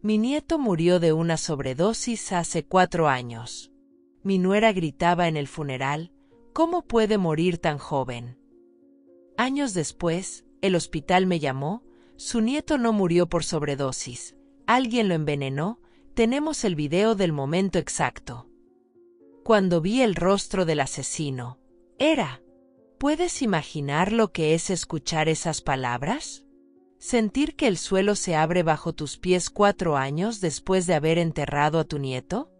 Mi nieto murió de una sobredosis hace 4 años. Mi nuera gritaba en el funeral, ¿cómo puede morir tan joven? Años después, el hospital me llamó, su nieto no murió por sobredosis, alguien lo envenenó, tenemos el video del momento exacto. Cuando vi el rostro del asesino, era. ¿Puedes imaginar lo que es escuchar esas palabras? ¿Sentir que el suelo se abre bajo tus pies 4 años después de haber enterrado a tu nieto?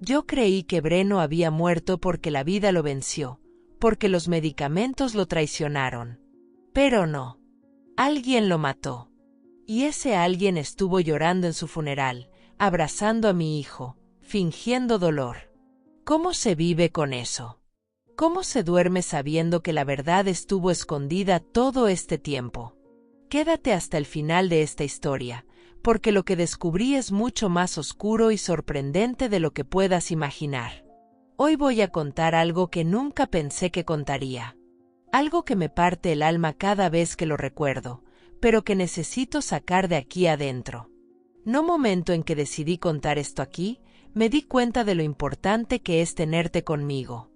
Yo creí que Breno había muerto porque la vida lo venció, porque los medicamentos lo traicionaron. Pero no. Alguien lo mató. Y ese alguien estuvo llorando en su funeral, abrazando a mi hijo, fingiendo dolor. ¿Cómo se vive con eso? ¿Cómo se duerme sabiendo que la verdad estuvo escondida todo este tiempo? Quédate hasta el final de esta historia, porque lo que descubrí es mucho más oscuro y sorprendente de lo que puedas imaginar. Hoy voy a contar algo que nunca pensé que contaría. Algo que me parte el alma cada vez que lo recuerdo, pero que necesito sacar de aquí adentro. No momento en que decidí contar esto aquí, me di cuenta de lo importante que es tenerte conmigo.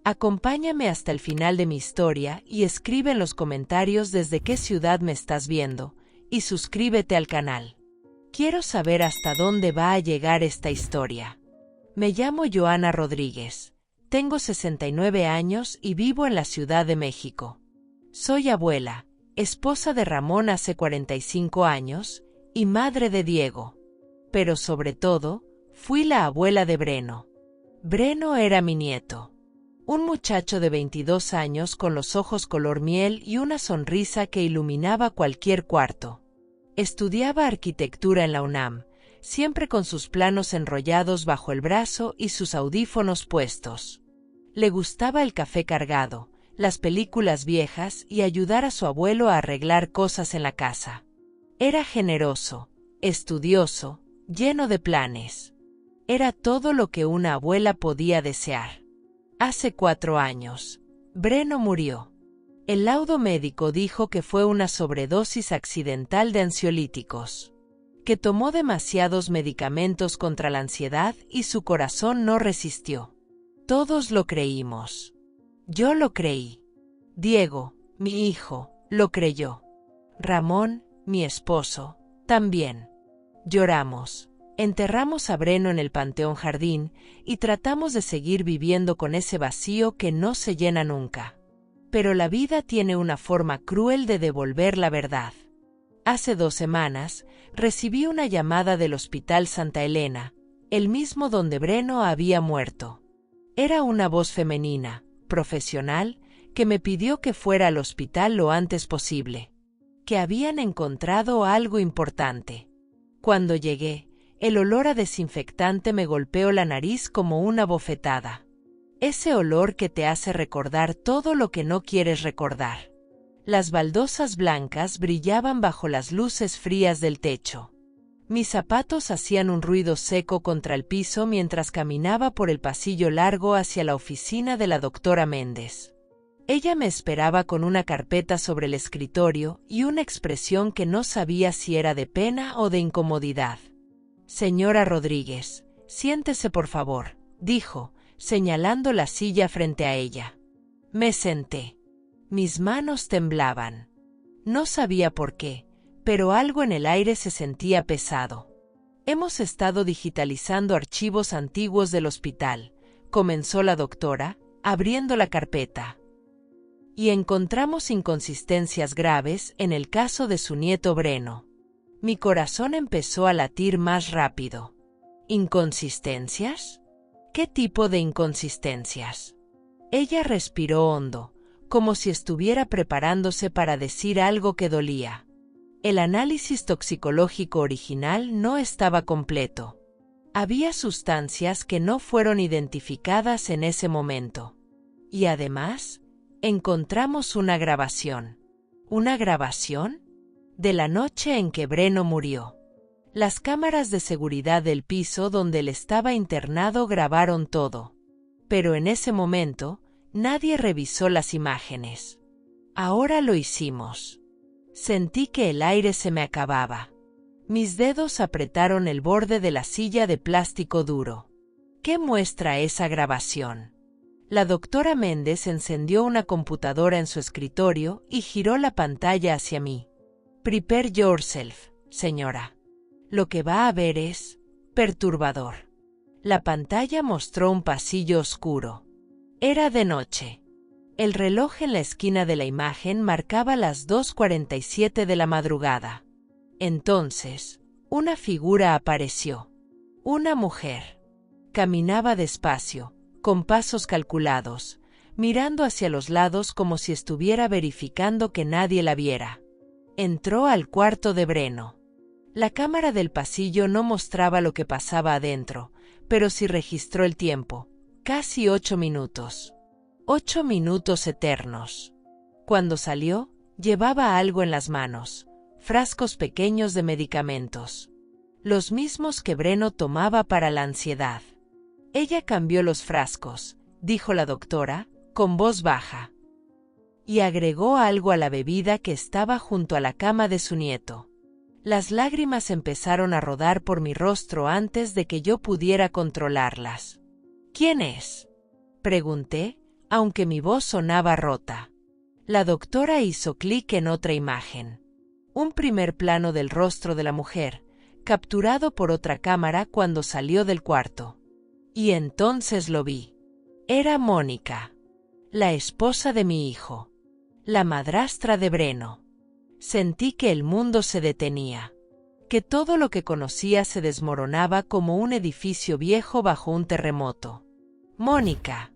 Acompáñame hasta el final de mi historia y escribe en los comentarios desde qué ciudad me estás viendo, y suscríbete al canal. Quiero saber hasta dónde va a llegar esta historia. Me llamo Joana Rodríguez, tengo 69 años y vivo en la Ciudad de México. Soy abuela, esposa de Ramón hace 45 años, y madre de Diego. Pero sobre todo, fui la abuela de Breno. Breno era mi nieto. Un muchacho de 22 años con los ojos color miel y una sonrisa que iluminaba cualquier cuarto. Estudiaba arquitectura en la UNAM, siempre con sus planos enrollados bajo el brazo y sus audífonos puestos. Le gustaba el café cargado, las películas viejas y ayudar a su abuelo a arreglar cosas en la casa. Era generoso, estudioso, lleno de planes. Era todo lo que una abuela podía desear. Hace 4 años, Breno murió. El laudo médico dijo que fue una sobredosis accidental de ansiolíticos, que tomó demasiados medicamentos contra la ansiedad y su corazón no resistió. Todos lo creímos. Yo lo creí. Diego, mi hijo, lo creyó. Ramón, mi esposo, también. Lloramos. Enterramos a Breno en el Panteón Jardín y tratamos de seguir viviendo con ese vacío que no se llena nunca. Pero la vida tiene una forma cruel de devolver la verdad. Hace 2 semanas, recibí una llamada del Hospital Santa Elena, el mismo donde Breno había muerto. Era una voz femenina, profesional, que me pidió que fuera al hospital lo antes posible. Que habían encontrado algo importante. Cuando llegué, el olor a desinfectante me golpeó la nariz como una bofetada. Ese olor que te hace recordar todo lo que no quieres recordar. Las baldosas blancas brillaban bajo las luces frías del techo. Mis zapatos hacían un ruido seco contra el piso mientras caminaba por el pasillo largo hacia la oficina de la doctora Méndez. Ella me esperaba con una carpeta sobre el escritorio y una expresión que no sabía si era de pena o de incomodidad. Señora Rodríguez, siéntese por favor, dijo, señalando la silla frente a ella. Me senté. Mis manos temblaban. No sabía por qué, pero algo en el aire se sentía pesado. Hemos estado digitalizando archivos antiguos del hospital, comenzó la doctora, abriendo la carpeta. Y encontramos inconsistencias graves en el caso de su nieto Breno. Mi corazón empezó a latir más rápido. ¿Inconsistencias? ¿Qué tipo de inconsistencias? Ella respiró hondo, como si estuviera preparándose para decir algo que dolía. El análisis toxicológico original no estaba completo. Había sustancias que no fueron identificadas en ese momento. Y además, encontramos una grabación. ¿Una grabación? De la noche en que Breno murió. Las cámaras de seguridad del piso donde él estaba internado grabaron todo. Pero en ese momento, nadie revisó las imágenes. Ahora lo hicimos. Sentí que el aire se me acababa. Mis dedos apretaron el borde de la silla de plástico duro. ¿Qué muestra esa grabación? La doctora Méndez encendió una computadora en su escritorio y giró la pantalla hacia mí. Prepare yourself, señora. Lo que va a ver es perturbador. La pantalla mostró un pasillo oscuro. Era de noche. El reloj en la esquina de la imagen marcaba las 2:47 de la madrugada. Entonces, una figura apareció. Una mujer. Caminaba despacio, con pasos calculados, mirando hacia los lados como si estuviera verificando que nadie la viera. Entró al cuarto de Breno. La cámara del pasillo no mostraba lo que pasaba adentro, pero sí registró el tiempo, casi 8 minutos. 8 minutos eternos. Cuando salió, llevaba algo en las manos, frascos pequeños de medicamentos. Los mismos que Breno tomaba para la ansiedad. Ella cambió los frascos, dijo la doctora, con voz baja. Y agregó algo a la bebida que estaba junto a la cama de su nieto. Las lágrimas empezaron a rodar por mi rostro antes de que yo pudiera controlarlas. ¿Quién es?, pregunté, aunque mi voz sonaba rota. La doctora hizo clic en otra imagen. Un primer plano del rostro de la mujer, capturado por otra cámara cuando salió del cuarto. Y entonces lo vi. Era Mónica, la esposa de mi hijo, la madrastra de Breno. Sentí que el mundo se detenía, que todo lo que conocía se desmoronaba como un edificio viejo bajo un terremoto. Mónica,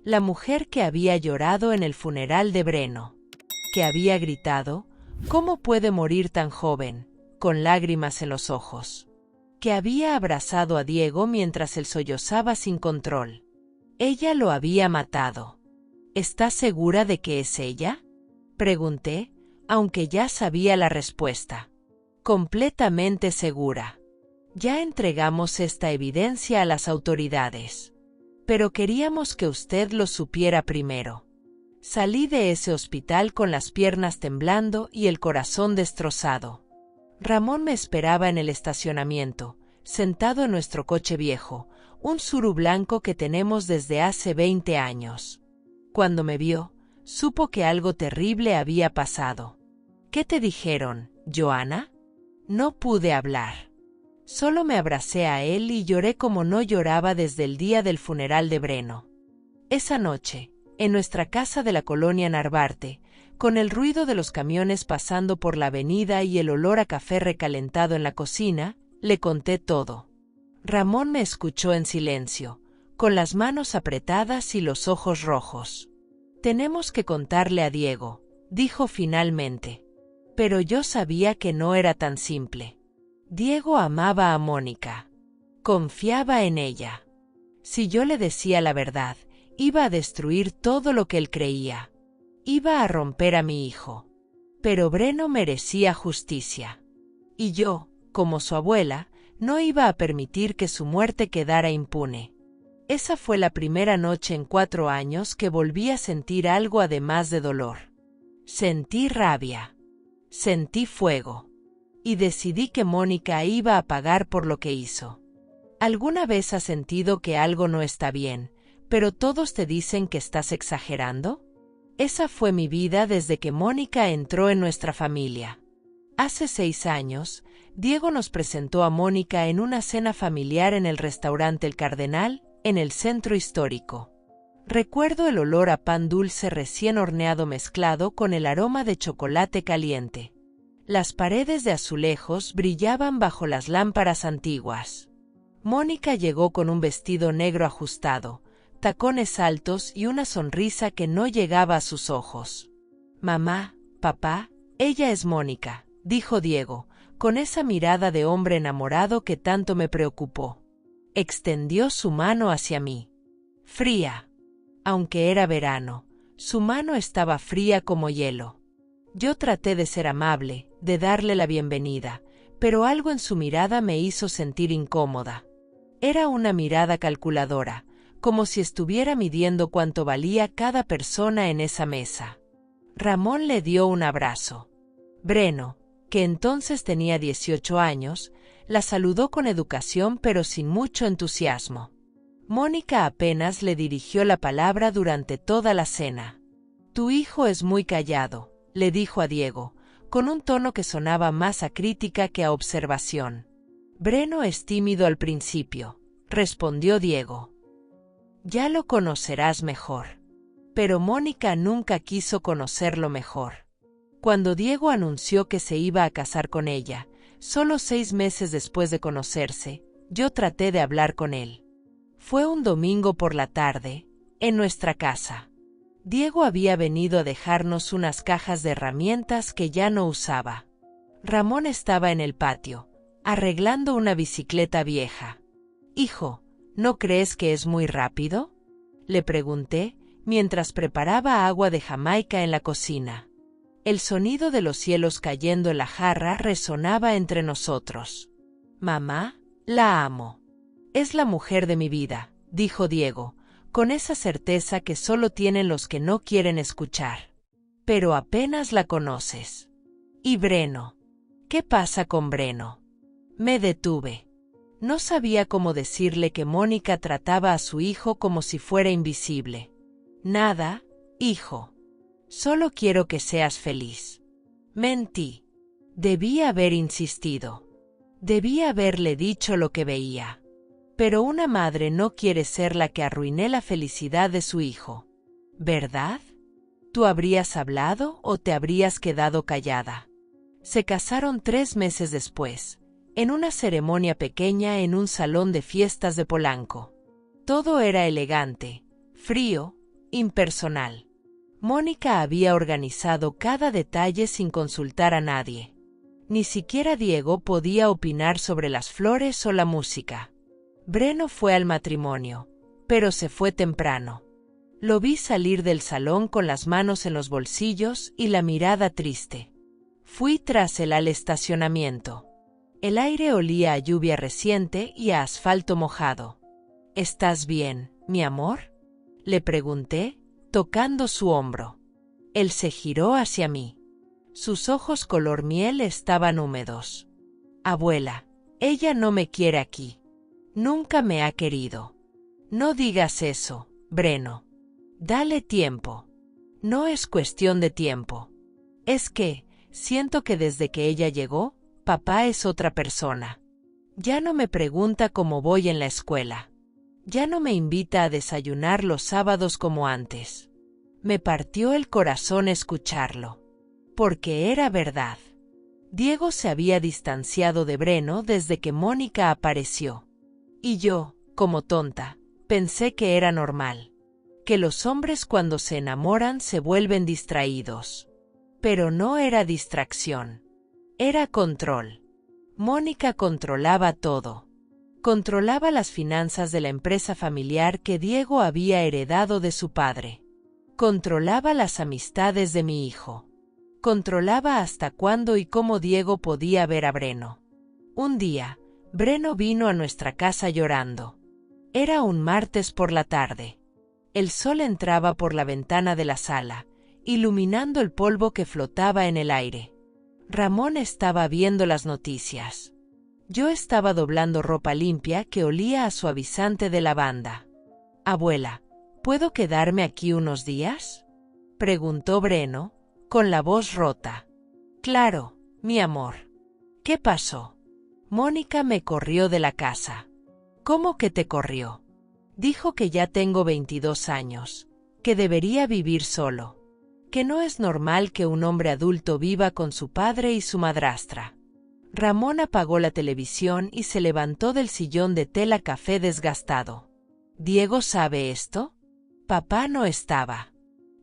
la mujer que había llorado en el funeral de Breno, que había gritado, ¿cómo puede morir tan joven?, con lágrimas en los ojos, que había abrazado a Diego mientras él sollozaba sin control. Ella lo había matado. ¿Estás segura de que es ella?, pregunté, aunque ya sabía la respuesta. Completamente segura. Ya entregamos esta evidencia a las autoridades. Pero queríamos que usted lo supiera primero. Salí de ese hospital con las piernas temblando y el corazón destrozado. Ramón me esperaba en el estacionamiento, sentado en nuestro coche viejo, un Tsuru blanco que tenemos desde hace 20 años. Cuando me vio, supo que algo terrible había pasado. ¿Qué te dijeron, Joana? No pude hablar. Solo me abracé a él y lloré como no lloraba desde el día del funeral de Breno. Esa noche, en nuestra casa de la colonia Narvarte, con el ruido de los camiones pasando por la avenida y el olor a café recalentado en la cocina, le conté todo. Ramón me escuchó en silencio, con las manos apretadas y los ojos rojos. Tenemos que contarle a Diego, dijo finalmente. Pero yo sabía que no era tan simple. Diego amaba a Mónica. Confiaba en ella. Si yo le decía la verdad, iba a destruir todo lo que él creía. Iba a romper a mi hijo. Pero Breno merecía justicia. Y yo, como su abuela, no iba a permitir que su muerte quedara impune. Esa fue la primera noche en 4 años que volví a sentir algo además de dolor. Sentí rabia. Sentí fuego. Y decidí que Mónica iba a pagar por lo que hizo. ¿Alguna vez has sentido que algo no está bien, pero todos te dicen que estás exagerando? Esa fue mi vida desde que Mónica entró en nuestra familia. Hace 6 años, Diego nos presentó a Mónica en una cena familiar en el restaurante El Cardenal, en el centro histórico. Recuerdo el olor a pan dulce recién horneado mezclado con el aroma de chocolate caliente. Las paredes de azulejos brillaban bajo las lámparas antiguas. Mónica llegó con un vestido negro ajustado, tacones altos y una sonrisa que no llegaba a sus ojos. «Mamá, papá, ella es Mónica», dijo Diego, con esa mirada de hombre enamorado que tanto me preocupó. Extendió su mano hacia mí. Fría. Aunque era verano, su mano estaba fría como hielo. Yo traté de ser amable, de darle la bienvenida, pero algo en su mirada me hizo sentir incómoda. Era una mirada calculadora, como si estuviera midiendo cuánto valía cada persona en esa mesa. Ramón le dio un abrazo. «Breno», que entonces tenía 18 años, la saludó con educación pero sin mucho entusiasmo. Mónica apenas le dirigió la palabra durante toda la cena. «Tu hijo es muy callado», le dijo a Diego, con un tono que sonaba más a crítica que a observación. «Breno es tímido al principio», respondió Diego. «Ya lo conocerás mejor». Pero Mónica nunca quiso conocerlo mejor. Cuando Diego anunció que se iba a casar con ella, solo 6 meses después de conocerse, yo traté de hablar con él. Fue un domingo por la tarde, en nuestra casa. Diego había venido a dejarnos unas cajas de herramientas que ya no usaba. Ramón estaba en el patio, arreglando una bicicleta vieja. «Hijo, ¿no crees que es muy rápido?», le pregunté, mientras preparaba agua de Jamaica en la cocina. El sonido de los cielos cayendo en la jarra resonaba entre nosotros. «Mamá, la amo. Es la mujer de mi vida», dijo Diego, con esa certeza que solo tienen los que no quieren escuchar. «Pero apenas la conoces». «¿Y Breno? ¿Qué pasa con Breno?». Me detuve. No sabía cómo decirle que Mónica trataba a su hijo como si fuera invisible. «Nada, hijo. Solo quiero que seas feliz». Mentí. Debí haber insistido. Debí haberle dicho lo que veía. Pero una madre no quiere ser la que arruiné la felicidad de su hijo. ¿Verdad? ¿Tú habrías hablado o te habrías quedado callada? Se casaron 3 meses después, en una ceremonia pequeña en un salón de fiestas de Polanco. Todo era elegante, frío, impersonal. Mónica había organizado cada detalle sin consultar a nadie. Ni siquiera Diego podía opinar sobre las flores o la música. Breno fue al matrimonio, pero se fue temprano. Lo vi salir del salón con las manos en los bolsillos y la mirada triste. Fui tras él al estacionamiento. El aire olía a lluvia reciente y a asfalto mojado. «¿Estás bien, mi amor?», le pregunté, tocando su hombro. Él se giró hacia mí. Sus ojos color miel estaban húmedos. «Abuela, ella no me quiere aquí. Nunca me ha querido». «No digas eso, Breno. Dale tiempo». «No es cuestión de tiempo. Es que, siento que desde que ella llegó, papá es otra persona. Ya no me pregunta cómo voy en la escuela. Ya no me invita a desayunar los sábados como antes». Me partió el corazón escucharlo. Porque era verdad. Diego se había distanciado de Breno desde que Mónica apareció. Y yo, como tonta, pensé que era normal. Que los hombres cuando se enamoran se vuelven distraídos. Pero no era distracción. Era control. Mónica controlaba todo. Controlaba las finanzas de la empresa familiar que Diego había heredado de su padre. Controlaba las amistades de mi hijo. Controlaba hasta cuándo y cómo Diego podía ver a Breno. Un día, Breno vino a nuestra casa llorando. Era un martes por la tarde. El sol entraba por la ventana de la sala, iluminando el polvo que flotaba en el aire. Ramón estaba viendo las noticias. Yo estaba doblando ropa limpia que olía a suavizante de lavanda. «Abuela, ¿puedo quedarme aquí unos días?», preguntó Breno, con la voz rota. «Claro, mi amor». «¿Qué pasó?». «Mónica me corrió de la casa». «¿Cómo que te corrió?». «Dijo que ya tengo 22 años, que debería vivir solo, que no es normal que un hombre adulto viva con su padre y su madrastra». Ramón apagó la televisión y se levantó del sillón de tela café desgastado. «¿Diego sabe esto?». «Papá no estaba.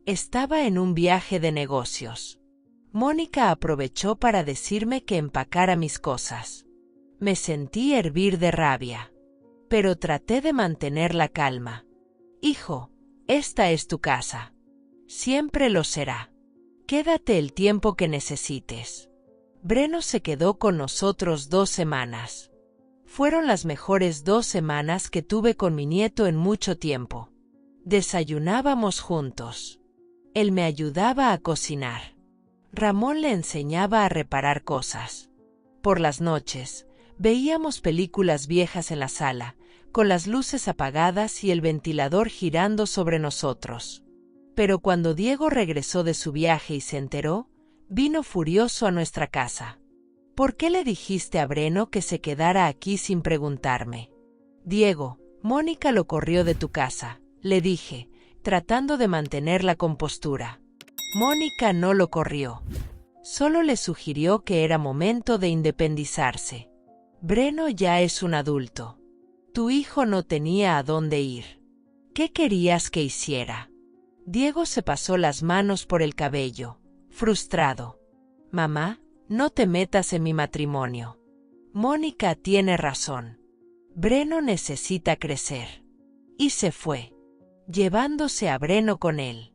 Estaba en un viaje de negocios». Mónica aprovechó para decirme que empacara mis cosas. Me sentí hervir de rabia, pero traté de mantener la calma. «Hijo, esta es tu casa. Siempre lo será. Quédate el tiempo que necesites». Breno se quedó con nosotros 2 semanas. Fueron las mejores 2 semanas que tuve con mi nieto en mucho tiempo. Desayunábamos juntos. Él me ayudaba a cocinar. Ramón le enseñaba a reparar cosas. Por las noches, veíamos películas viejas en la sala, con las luces apagadas y el ventilador girando sobre nosotros. Pero cuando Diego regresó de su viaje y se enteró, vino furioso a nuestra casa. ¿Por qué le dijiste a Breno que se quedara aquí sin preguntarme? Diego, Mónica lo corrió de tu casa, le dije, tratando de mantener la compostura. Mónica no lo corrió. Solo le sugirió que era momento de independizarse. Breno ya es un adulto. Tu hijo no tenía a dónde ir. ¿Qué querías que hiciera? Diego se pasó las manos por el cabello, frustrado. Mamá, no te metas en mi matrimonio. Mónica tiene razón. Breno necesita crecer. Y se fue, llevándose a Breno con él.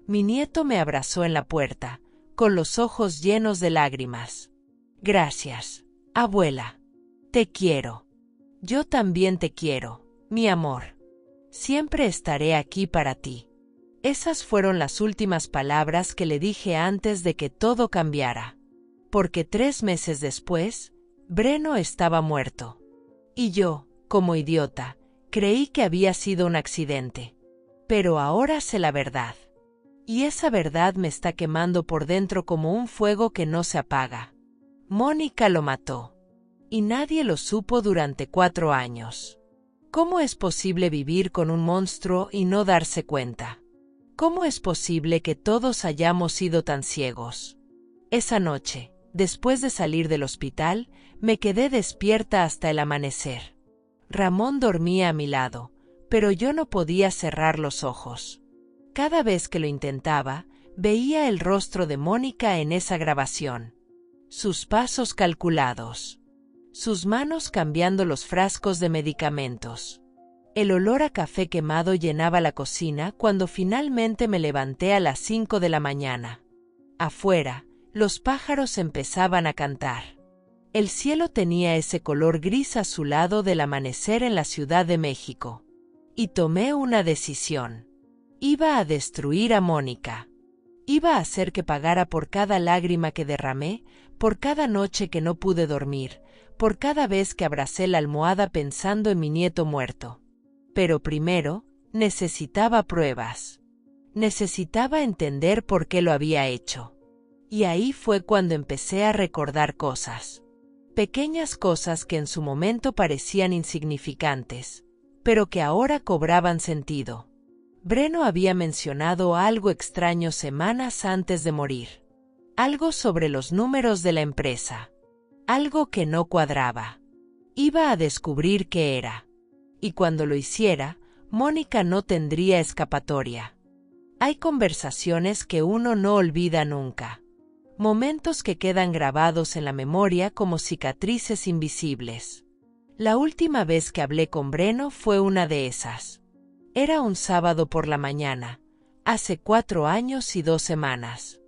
Mi nieto me abrazó en la puerta, con los ojos llenos de lágrimas. Gracias, abuela. Te quiero. Yo también te quiero, mi amor. Siempre estaré aquí para ti. Esas fueron las últimas palabras que le dije antes de que todo cambiara. Porque 3 meses después, Breno estaba muerto. Y yo, como idiota, creí que había sido un accidente. Pero ahora sé la verdad. Y esa verdad me está quemando por dentro como un fuego que no se apaga. Mónica lo mató. Y nadie lo supo durante 4 años. ¿Cómo es posible vivir con un monstruo y no darse cuenta? ¿Cómo es posible que todos hayamos sido tan ciegos? Esa noche, después de salir del hospital, me quedé despierta hasta el amanecer. Ramón dormía a mi lado, pero yo no podía cerrar los ojos. Cada vez que lo intentaba, veía el rostro de Mónica en esa grabación. Sus pasos calculados. Sus manos cambiando los frascos de medicamentos. El olor a café quemado llenaba la cocina cuando finalmente me levanté a las 5 de la mañana. Afuera, los pájaros empezaban a cantar. El cielo tenía ese color gris azulado del amanecer en la Ciudad de México. Y tomé una decisión. Iba a destruir a Mónica. Iba a hacer que pagara por cada lágrima que derramé, por cada noche que no pude dormir, por cada vez que abracé la almohada pensando en mi nieto muerto. Pero primero, necesitaba pruebas. Necesitaba entender por qué lo había hecho. Y ahí fue cuando empecé a recordar cosas. Pequeñas cosas que en su momento parecían insignificantes, pero que ahora cobraban sentido. Breno había mencionado algo extraño semanas antes de morir. Algo sobre los números de la empresa. Algo que no cuadraba. Iba a descubrir qué era. Y cuando lo hiciera, Mónica no tendría escapatoria. Hay conversaciones que uno no olvida nunca. Momentos que quedan grabados en la memoria como cicatrices invisibles. La última vez que hablé con Breno fue una de esas. Era un sábado por la mañana, hace 4 años y 2 semanas.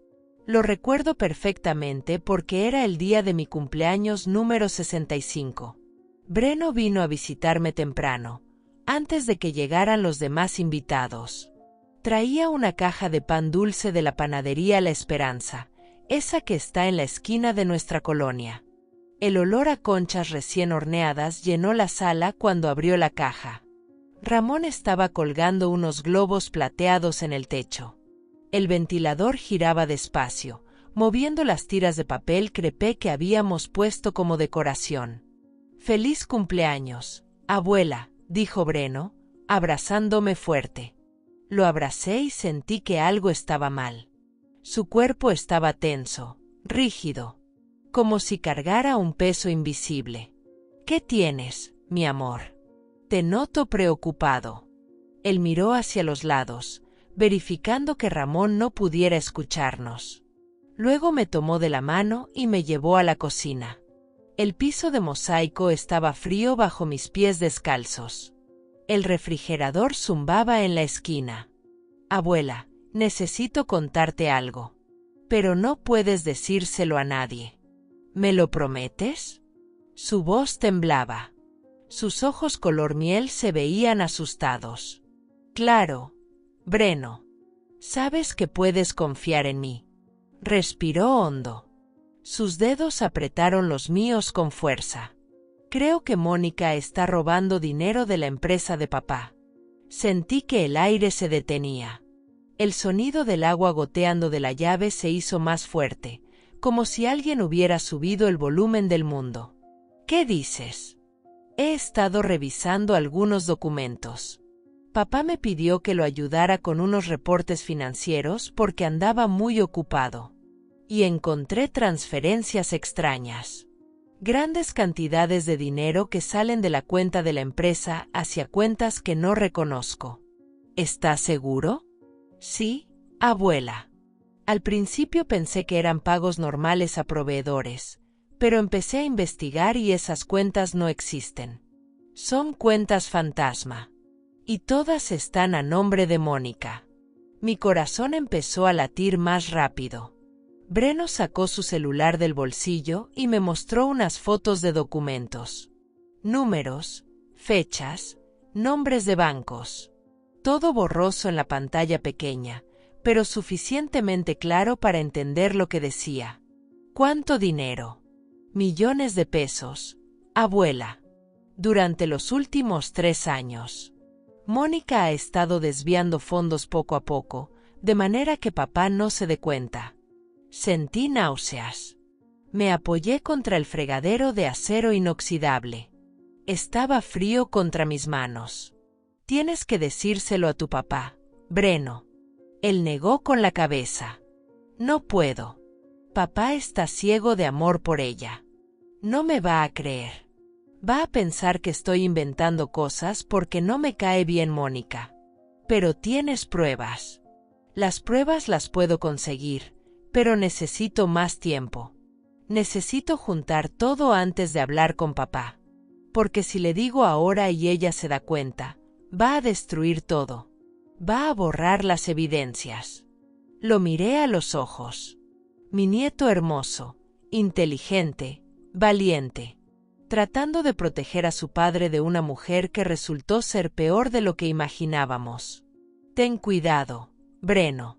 Lo recuerdo perfectamente porque era el día de mi cumpleaños número 65. Breno vino a visitarme temprano, antes de que llegaran los demás invitados. Traía una caja de pan dulce de la panadería La Esperanza, esa que está en la esquina de nuestra colonia. El olor a conchas recién horneadas llenó la sala cuando abrió la caja. Ramón estaba colgando unos globos plateados en el techo. El ventilador giraba despacio, moviendo las tiras de papel crepé que habíamos puesto como decoración. «Feliz cumpleaños, abuela», dijo Breno, abrazándome fuerte. Lo abracé y sentí que algo estaba mal. Su cuerpo estaba tenso, rígido, como si cargara un peso invisible. «¿Qué tienes, mi amor? Te noto preocupado». Él miró hacia los lados, verificando que Ramón no pudiera escucharnos. Luego me tomó de la mano y me llevó a la cocina. El piso de mosaico estaba frío bajo mis pies descalzos. El refrigerador zumbaba en la esquina. «Abuela, necesito contarte algo. Pero no puedes decírselo a nadie. ¿Me lo prometes?» Su voz temblaba. Sus ojos color miel se veían asustados. «Claro, Breno. Sabes que puedes confiar en mí». Respiró hondo. Sus dedos apretaron los míos con fuerza. Creo que Mónica está robando dinero de la empresa de papá. Sentí que el aire se detenía. El sonido del agua goteando de la llave se hizo más fuerte, como si alguien hubiera subido el volumen del mundo. ¿Qué dices? He estado revisando algunos documentos. Papá me pidió que lo ayudara con unos reportes financieros porque andaba muy ocupado. Y encontré transferencias extrañas. Grandes cantidades de dinero que salen de la cuenta de la empresa hacia cuentas que no reconozco. ¿Estás seguro? Sí, abuela. Al principio pensé que eran pagos normales a proveedores, pero empecé a investigar y esas cuentas no existen. Son cuentas fantasma. Y todas están a nombre de Mónica. Mi corazón empezó a latir más rápido. Breno sacó su celular del bolsillo y me mostró unas fotos de documentos. Números, fechas, nombres de bancos. Todo borroso en la pantalla pequeña, pero suficientemente claro para entender lo que decía. ¿Cuánto dinero? Millones de pesos, abuela. Durante los últimos 3 años. Mónica ha estado desviando fondos poco a poco, de manera que papá no se dé cuenta. Sentí náuseas. Me apoyé contra el fregadero de acero inoxidable. Estaba frío contra mis manos. Tienes que decírselo a tu papá, Breno. Él negó con la cabeza. No puedo. Papá está ciego de amor por ella. No me va a creer. Va a pensar que estoy inventando cosas porque no me cae bien Mónica. Pero tienes pruebas. Las pruebas las puedo conseguir, pero necesito más tiempo. Necesito juntar todo antes de hablar con papá. Porque si le digo ahora y ella se da cuenta, va a destruir todo. Va a borrar las evidencias. Lo miré a los ojos. Mi nieto hermoso, inteligente, valiente. Tratando de proteger a su padre de una mujer que resultó ser peor de lo que imaginábamos. Ten cuidado, Breno.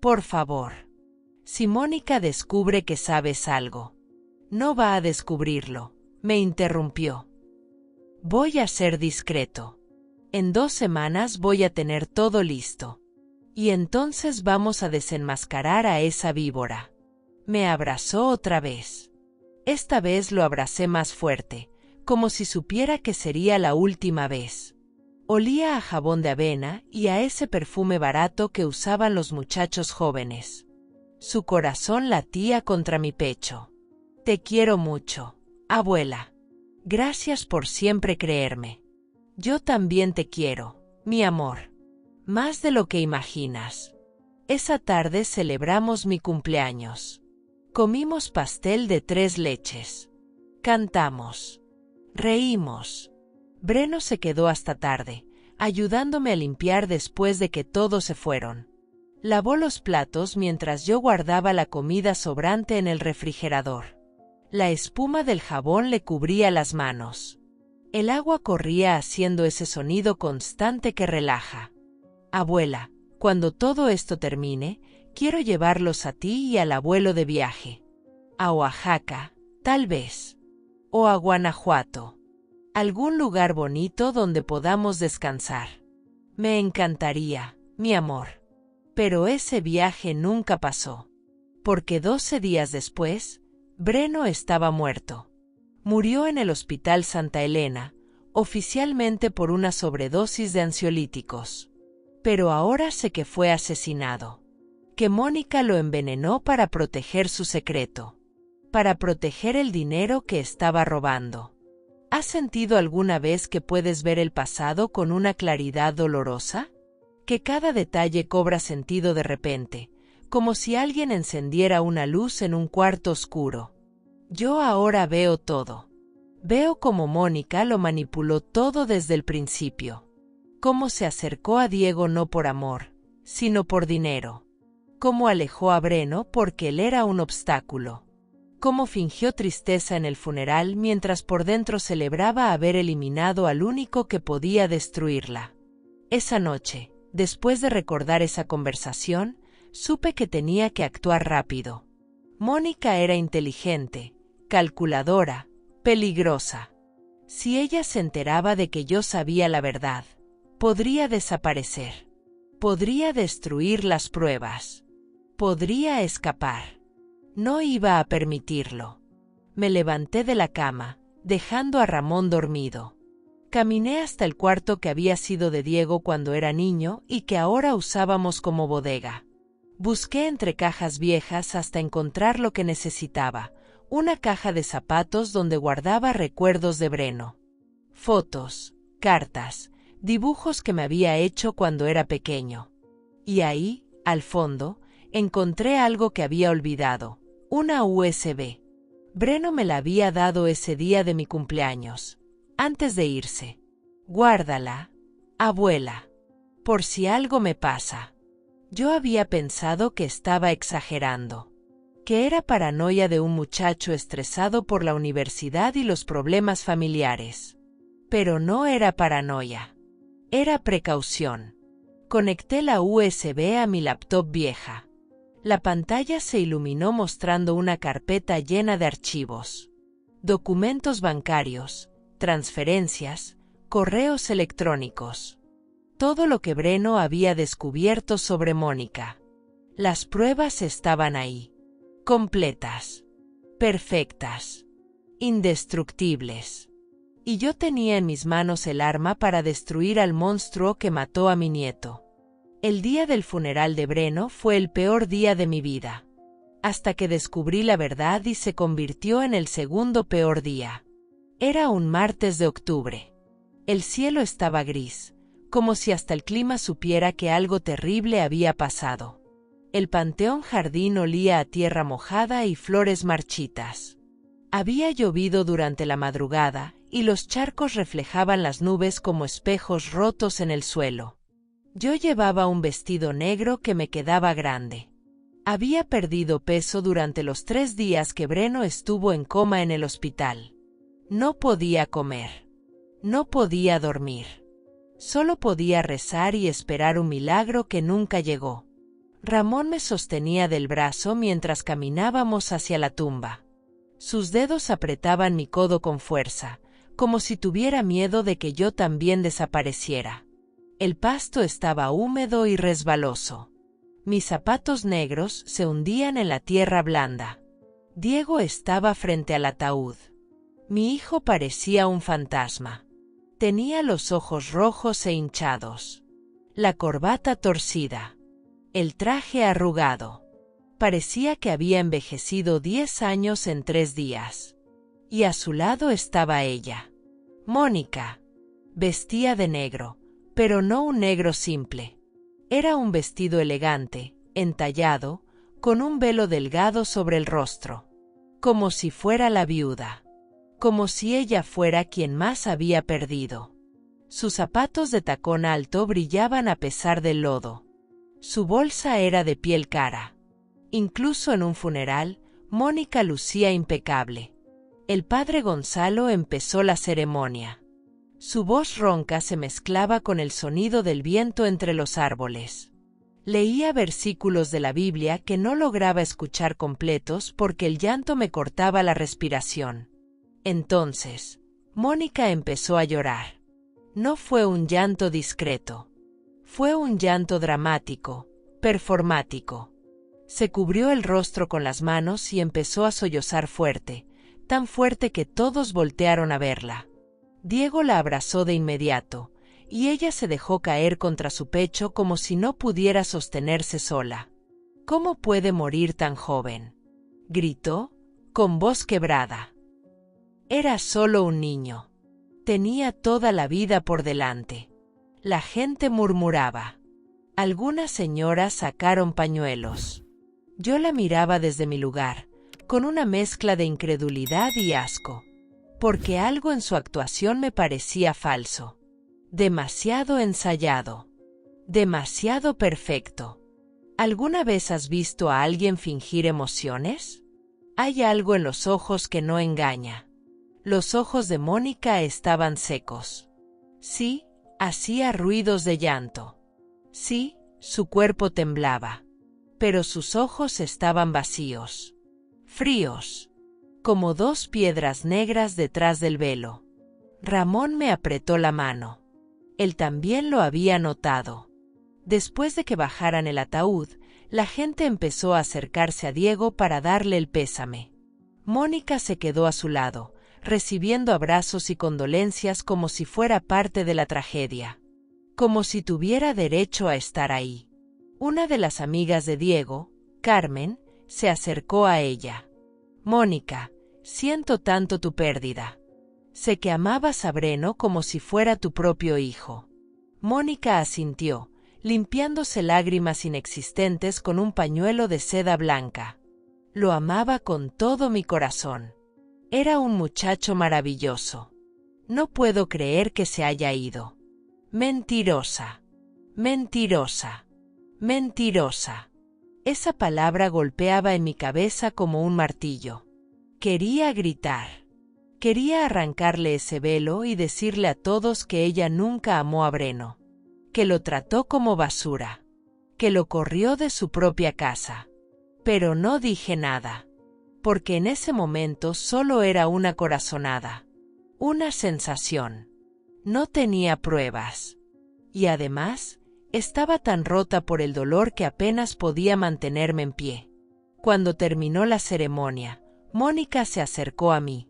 Por favor. Si Mónica descubre que sabes algo. No va a descubrirlo, me interrumpió. Voy a ser discreto. En 2 semanas voy a tener todo listo. Y entonces vamos a desenmascarar a esa víbora. Me abrazó otra vez. Esta vez lo abracé más fuerte, como si supiera que sería la última vez. Olía a jabón de avena y a ese perfume barato que usaban los muchachos jóvenes. Su corazón latía contra mi pecho. Te quiero mucho, abuela. Gracias por siempre creerme. Yo también te quiero, mi amor. Más de lo que imaginas. Esa tarde celebramos mi cumpleaños. Comimos pastel de 3 leches. Cantamos. Reímos. Breno se quedó hasta tarde, ayudándome a limpiar después de que todos se fueron. Lavó los platos mientras yo guardaba la comida sobrante en el refrigerador. La espuma del jabón le cubría las manos. El agua corría haciendo ese sonido constante que relaja. Abuela, cuando todo esto termine, quiero llevarlos a ti y al abuelo de viaje. A Oaxaca, tal vez. O a Guanajuato. Algún lugar bonito donde podamos descansar. Me encantaría, mi amor. Pero ese viaje nunca pasó. Porque 12 días después, Breno estaba muerto. Murió en el Hospital Santa Elena, oficialmente por una sobredosis de ansiolíticos. Pero ahora sé que fue asesinado. Que Mónica lo envenenó para proteger su secreto. Para proteger el dinero que estaba robando. ¿Has sentido alguna vez que puedes ver el pasado con una claridad dolorosa? Que cada detalle cobra sentido de repente, como si alguien encendiera una luz en un cuarto oscuro. Yo ahora veo todo. Veo cómo Mónica lo manipuló todo desde el principio. Cómo se acercó a Diego no por amor, sino por dinero. Cómo alejó a Breno porque él era un obstáculo. Cómo fingió tristeza en el funeral mientras por dentro celebraba haber eliminado al único que podía destruirla. Esa noche, después de recordar esa conversación, supe que tenía que actuar rápido. Mónica era inteligente, calculadora, peligrosa. Si ella se enteraba de que yo sabía la verdad, podría desaparecer. Podría destruir las pruebas. Podría escapar. No iba a permitirlo. Me levanté de la cama, dejando a Ramón dormido. Caminé hasta el cuarto que había sido de Diego cuando era niño y que ahora usábamos como bodega. Busqué entre cajas viejas hasta encontrar lo que necesitaba, una caja de zapatos donde guardaba recuerdos de Breno. Fotos, cartas, dibujos que me había hecho cuando era pequeño. Y ahí, al fondo, encontré algo que había olvidado, una USB. Breno me la había dado ese día de mi cumpleaños, antes de irse. Guárdala, abuela, por si algo me pasa. Yo había pensado que estaba exagerando, que era paranoia de un muchacho estresado por la universidad y los problemas familiares. Pero no era paranoia. Era precaución. Conecté la USB a mi laptop vieja. La pantalla se iluminó mostrando una carpeta llena de archivos. Documentos bancarios, transferencias, correos electrónicos. Todo lo que Breno había descubierto sobre Mónica. Las pruebas estaban ahí. Completas. Perfectas. Indestructibles. Y yo tenía en mis manos el arma para destruir al monstruo que mató a mi nieto. El día del funeral de Breno fue el peor día de mi vida. Hasta que descubrí la verdad y se convirtió en el segundo peor día. Era un martes de octubre. El cielo estaba gris, como si hasta el clima supiera que algo terrible había pasado. El panteón jardín olía a tierra mojada y flores marchitas. Había llovido durante la madrugada, y los charcos reflejaban las nubes como espejos rotos en el suelo. Yo llevaba un vestido negro que me quedaba grande. Había perdido peso durante los 3 días que Breno estuvo en coma en el hospital. No podía comer. No podía dormir. Solo podía rezar y esperar un milagro que nunca llegó. Ramón me sostenía del brazo mientras caminábamos hacia la tumba. Sus dedos apretaban mi codo con fuerza, como si tuviera miedo de que yo también desapareciera. El pasto estaba húmedo y resbaloso. Mis zapatos negros se hundían en la tierra blanda. Diego estaba frente al ataúd. Mi hijo parecía un fantasma. Tenía los ojos rojos e hinchados. La corbata torcida. El traje arrugado. Parecía que había envejecido 10 años en 3 días. Y a su lado estaba ella. Mónica. Vestía de negro, pero no un negro simple. Era un vestido elegante, entallado, con un velo delgado sobre el rostro. Como si fuera la viuda. Como si ella fuera quien más había perdido. Sus zapatos de tacón alto brillaban a pesar del lodo. Su bolsa era de piel cara. Incluso en un funeral, Mónica lucía impecable. El padre Gonzalo empezó la ceremonia. Su voz ronca se mezclaba con el sonido del viento entre los árboles. Leía versículos de la Biblia que no lograba escuchar completos porque el llanto me cortaba la respiración. Entonces, Mónica empezó a llorar. No fue un llanto discreto. Fue un llanto dramático, performático. Se cubrió el rostro con las manos y empezó a sollozar fuerte, tan fuerte que todos voltearon a verla. Diego la abrazó de inmediato, y ella se dejó caer contra su pecho como si no pudiera sostenerse sola. ¿Cómo puede morir tan joven?, gritó, con voz quebrada. Era solo un niño. Tenía toda la vida por delante. La gente murmuraba. Algunas señoras sacaron pañuelos. Yo la miraba desde mi lugar, con una mezcla de incredulidad y asco. Porque algo en su actuación me parecía falso. Demasiado ensayado. Demasiado perfecto. ¿Alguna vez has visto a alguien fingir emociones? Hay algo en los ojos que no engaña. Los ojos de Mónica estaban secos. Sí, hacía ruidos de llanto. Sí, su cuerpo temblaba. pero sus ojos estaban vacíos, fríos, como dos piedras negras detrás del velo. Ramón me apretó la mano. Él también lo había notado. Después de que bajaran el ataúd, la gente empezó a acercarse a Diego para darle el pésame. Mónica se quedó a su lado, recibiendo abrazos y condolencias como si fuera parte de la tragedia, como si tuviera derecho a estar ahí. Una de las amigas de Diego, Carmen, se acercó a ella. «Mónica, siento tanto tu pérdida. Sé que amabas a Breno como si fuera tu propio hijo». Mónica asintió, limpiándose lágrimas inexistentes con un pañuelo de seda blanca. «Lo amaba con todo mi corazón. Era un muchacho maravilloso. No puedo creer que se haya ido. Mentirosa, mentirosa, mentirosa». Esa palabra golpeaba en mi cabeza como un martillo. Quería gritar. Quería arrancarle ese velo y decirle a todos que ella nunca amó a Breno, que lo trató como basura, que lo corrió de su propia casa. Pero no dije nada, porque en ese momento solo era una corazonada, una sensación. No tenía pruebas. Y además, estaba tan rota por el dolor que apenas podía mantenerme en pie. Cuando terminó la ceremonia, Mónica se acercó a mí.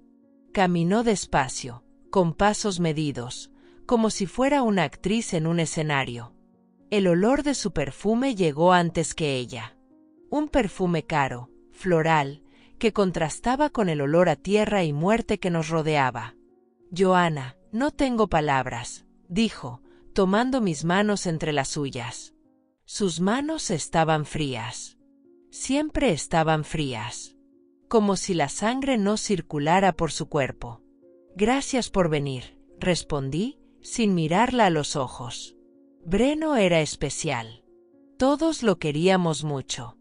Caminó despacio, con pasos medidos, como si fuera una actriz en un escenario. El olor de su perfume llegó antes que ella. Un perfume caro, floral, que contrastaba con el olor a tierra y muerte que nos rodeaba. «Joana, no tengo palabras», dijo, tomando mis manos entre las suyas. Sus manos estaban frías. Siempre estaban frías. Como si la sangre no circulara por su cuerpo. «Gracias por venir», respondí, sin mirarla a los ojos. Breno era especial. Todos lo queríamos mucho.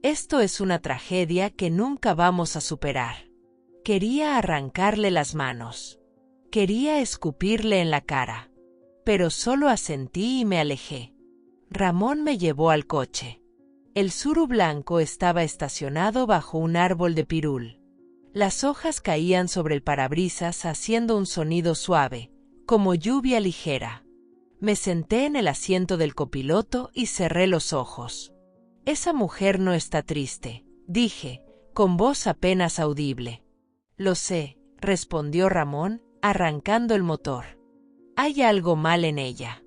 Esto es una tragedia que nunca vamos a superar. Quería arrancarle las manos. Quería escupirle en la cara. Pero solo asentí y me alejé. Ramón me llevó al coche. El suru blanco estaba estacionado bajo un árbol de pirul. Las hojas caían sobre el parabrisas haciendo un sonido suave, como lluvia ligera. Me senté en el asiento del copiloto y cerré los ojos. «Esa mujer no está triste», dije, con voz apenas audible. «Lo sé», respondió Ramón, arrancando el motor. «Hay algo mal en ella.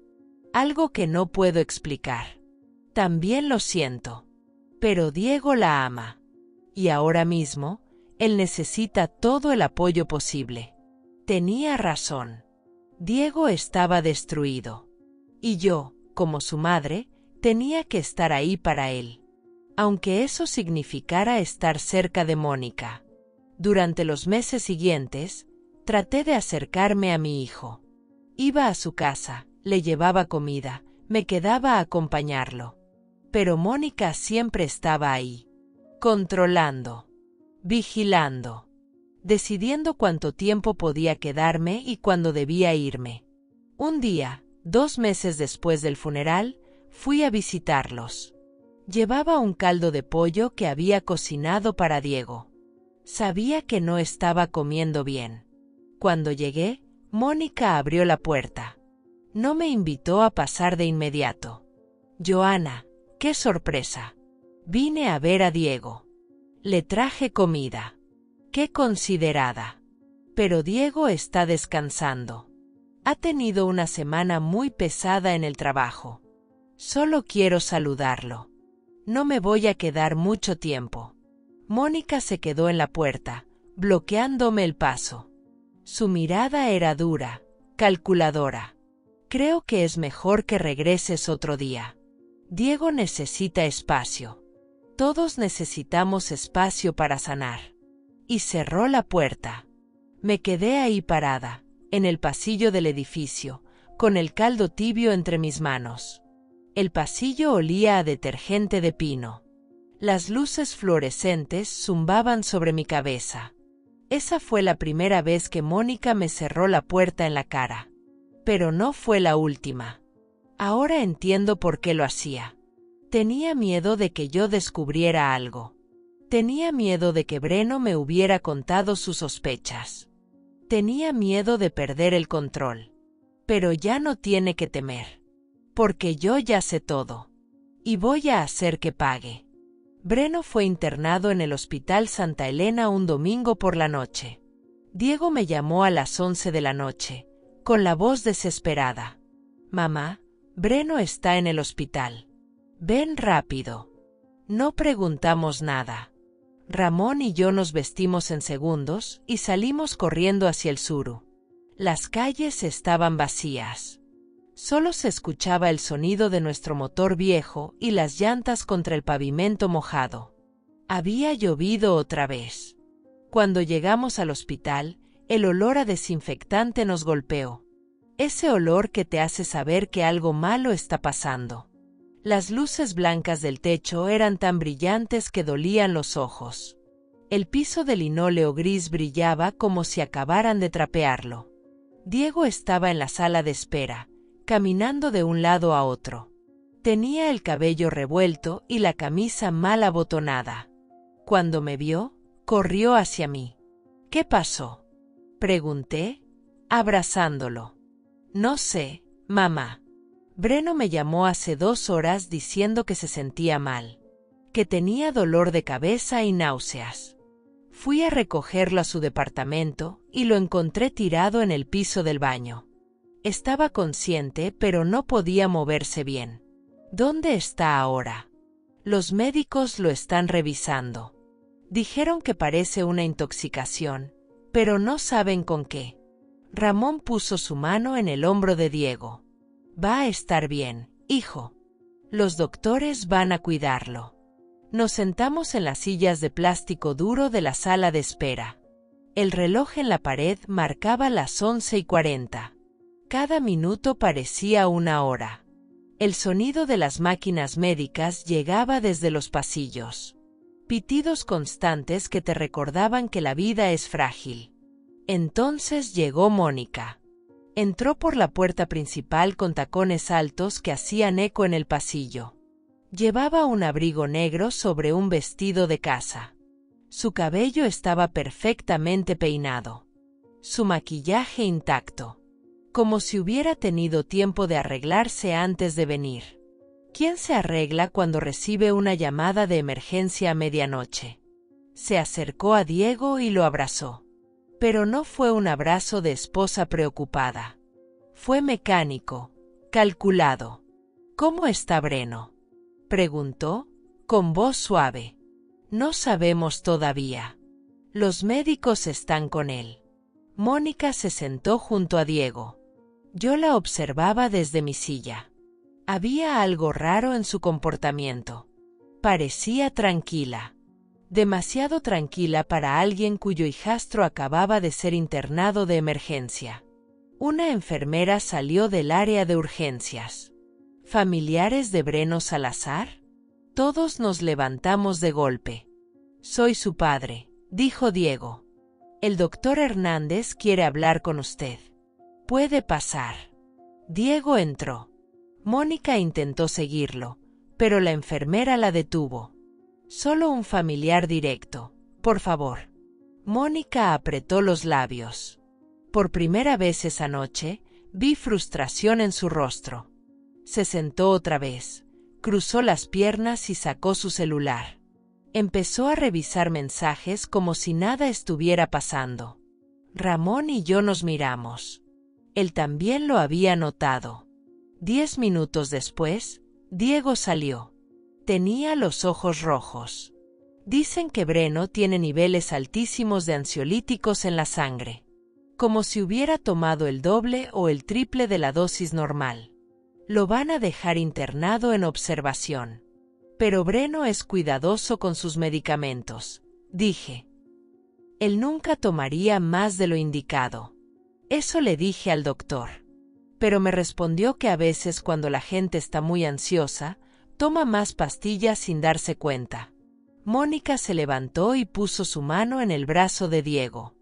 Algo que no puedo explicar. También lo siento. Pero Diego la ama. Y ahora mismo, él necesita todo el apoyo posible». Tenía razón. Diego estaba destruido. Y yo, como su madre, tenía que estar ahí para él. Aunque eso significara estar cerca de Mónica. Durante los meses siguientes, traté de acercarme a mi hijo. Iba a su casa, le llevaba comida, me quedaba a acompañarlo. Pero Mónica siempre estaba ahí, controlando, vigilando, decidiendo cuánto tiempo podía quedarme y cuándo debía irme. Un día, 2 meses después del funeral, fui a visitarlos. Llevaba un caldo de pollo que había cocinado para Diego. Sabía que no estaba comiendo bien. Cuando llegué, Mónica abrió la puerta. No me invitó a pasar de inmediato. «Joana, qué sorpresa. Vine a ver a Diego. Le traje comida. Qué considerada. Pero Diego está descansando. Ha tenido una semana muy pesada en el trabajo. Solo quiero saludarlo. No me voy a quedar mucho tiempo». Mónica se quedó en la puerta, bloqueándome el paso. Su mirada era dura, calculadora. «Creo que es mejor que regreses otro día. Diego necesita espacio. Todos necesitamos espacio para sanar». Y cerró la puerta. Me quedé ahí parada, en el pasillo del edificio, con el caldo tibio entre mis manos. El pasillo olía a detergente de pino. Las luces fluorescentes zumbaban sobre mi cabeza. Esa fue la primera vez que Mónica me cerró la puerta en la cara. Pero no fue la última. Ahora entiendo por qué lo hacía. Tenía miedo de que yo descubriera algo. Tenía miedo de que Breno me hubiera contado sus sospechas. Tenía miedo de perder el control. Pero ya no tiene que temer. Porque yo ya sé todo. Y voy a hacer que pague. Breno fue internado en el Hospital Santa Elena un domingo por la noche. Diego me llamó a las 11 de la noche, con la voz desesperada. Mamá, Breno está en el hospital. Ven rápido. No preguntamos nada. Ramón y yo nos vestimos en segundos y salimos corriendo hacia el suru. Las calles estaban vacías. Solo se escuchaba el sonido de nuestro motor viejo y las llantas contra el pavimento mojado. Había llovido otra vez. Cuando llegamos al hospital, el olor a desinfectante nos golpeó. Ese olor que te hace saber que algo malo está pasando. Las luces blancas del techo eran tan brillantes que dolían los ojos. El piso de linóleo gris brillaba como si acabaran de trapearlo. Diego estaba en la sala de espera, caminando de un lado a otro. Tenía el cabello revuelto y la camisa mal abotonada. Cuando me vio, corrió hacia mí. ¿Qué pasó?, pregunté, abrazándolo. No sé, mamá. Breno me llamó hace 2 horas diciendo que se sentía mal, que tenía dolor de cabeza y náuseas. Fui a recogerlo a su departamento y lo encontré tirado en el piso del baño. Estaba consciente, pero no podía moverse bien. ¿Dónde está ahora? Los médicos lo están revisando. Dijeron que parece una intoxicación, pero no saben con qué. Ramón puso su mano en el hombro de Diego. Va a estar bien, hijo. Los doctores van a cuidarlo. Nos sentamos en las sillas de plástico duro de la sala de espera. El reloj en la pared marcaba las 11:40. Cada minuto parecía una hora. El sonido de las máquinas médicas llegaba desde los pasillos. Pitidos constantes que te recordaban que la vida es frágil. Entonces llegó Mónica. Entró por la puerta principal con tacones altos que hacían eco en el pasillo. Llevaba un abrigo negro sobre un vestido de casa. Su cabello estaba perfectamente peinado. Su maquillaje intacto. Como si hubiera tenido tiempo de arreglarse antes de venir. ¿Quién se arregla cuando recibe una llamada de emergencia a medianoche? Se acercó a Diego y lo abrazó. Pero no fue un abrazo de esposa preocupada. Fue mecánico, calculado. ¿Cómo está Breno?, preguntó, con voz suave. No sabemos todavía. Los médicos están con él. Mónica se sentó junto a Diego. Yo la observaba desde mi silla. Había algo raro en su comportamiento. Parecía tranquila. Demasiado tranquila para alguien cuyo hijastro acababa de ser internado de emergencia. Una enfermera salió del área de urgencias. ¿Familiares de Breno Salazar? Todos nos levantamos de golpe. Soy su padre, dijo Diego. El doctor Hernández quiere hablar con usted. Puede pasar. Diego entró. Mónica intentó seguirlo, pero la enfermera la detuvo. Solo un familiar directo, por favor. Mónica apretó los labios. Por primera vez esa noche, vi frustración en su rostro. Se sentó otra vez, cruzó las piernas y sacó su celular. Empezó a revisar mensajes como si nada estuviera pasando. Ramón y yo nos miramos. Él también lo había notado. 10 minutos después, Diego salió. Tenía los ojos rojos. Dicen que Breno tiene niveles altísimos de ansiolíticos en la sangre. Como si hubiera tomado el doble o el triple de la dosis normal. Lo van a dejar internado en observación. Pero Breno es cuidadoso con sus medicamentos, dije. Él nunca tomaría más de lo indicado. Eso le dije al doctor. Pero me respondió que a veces cuando la gente está muy ansiosa, toma más pastillas sin darse cuenta. Mónica se levantó y puso su mano en el brazo de Diego.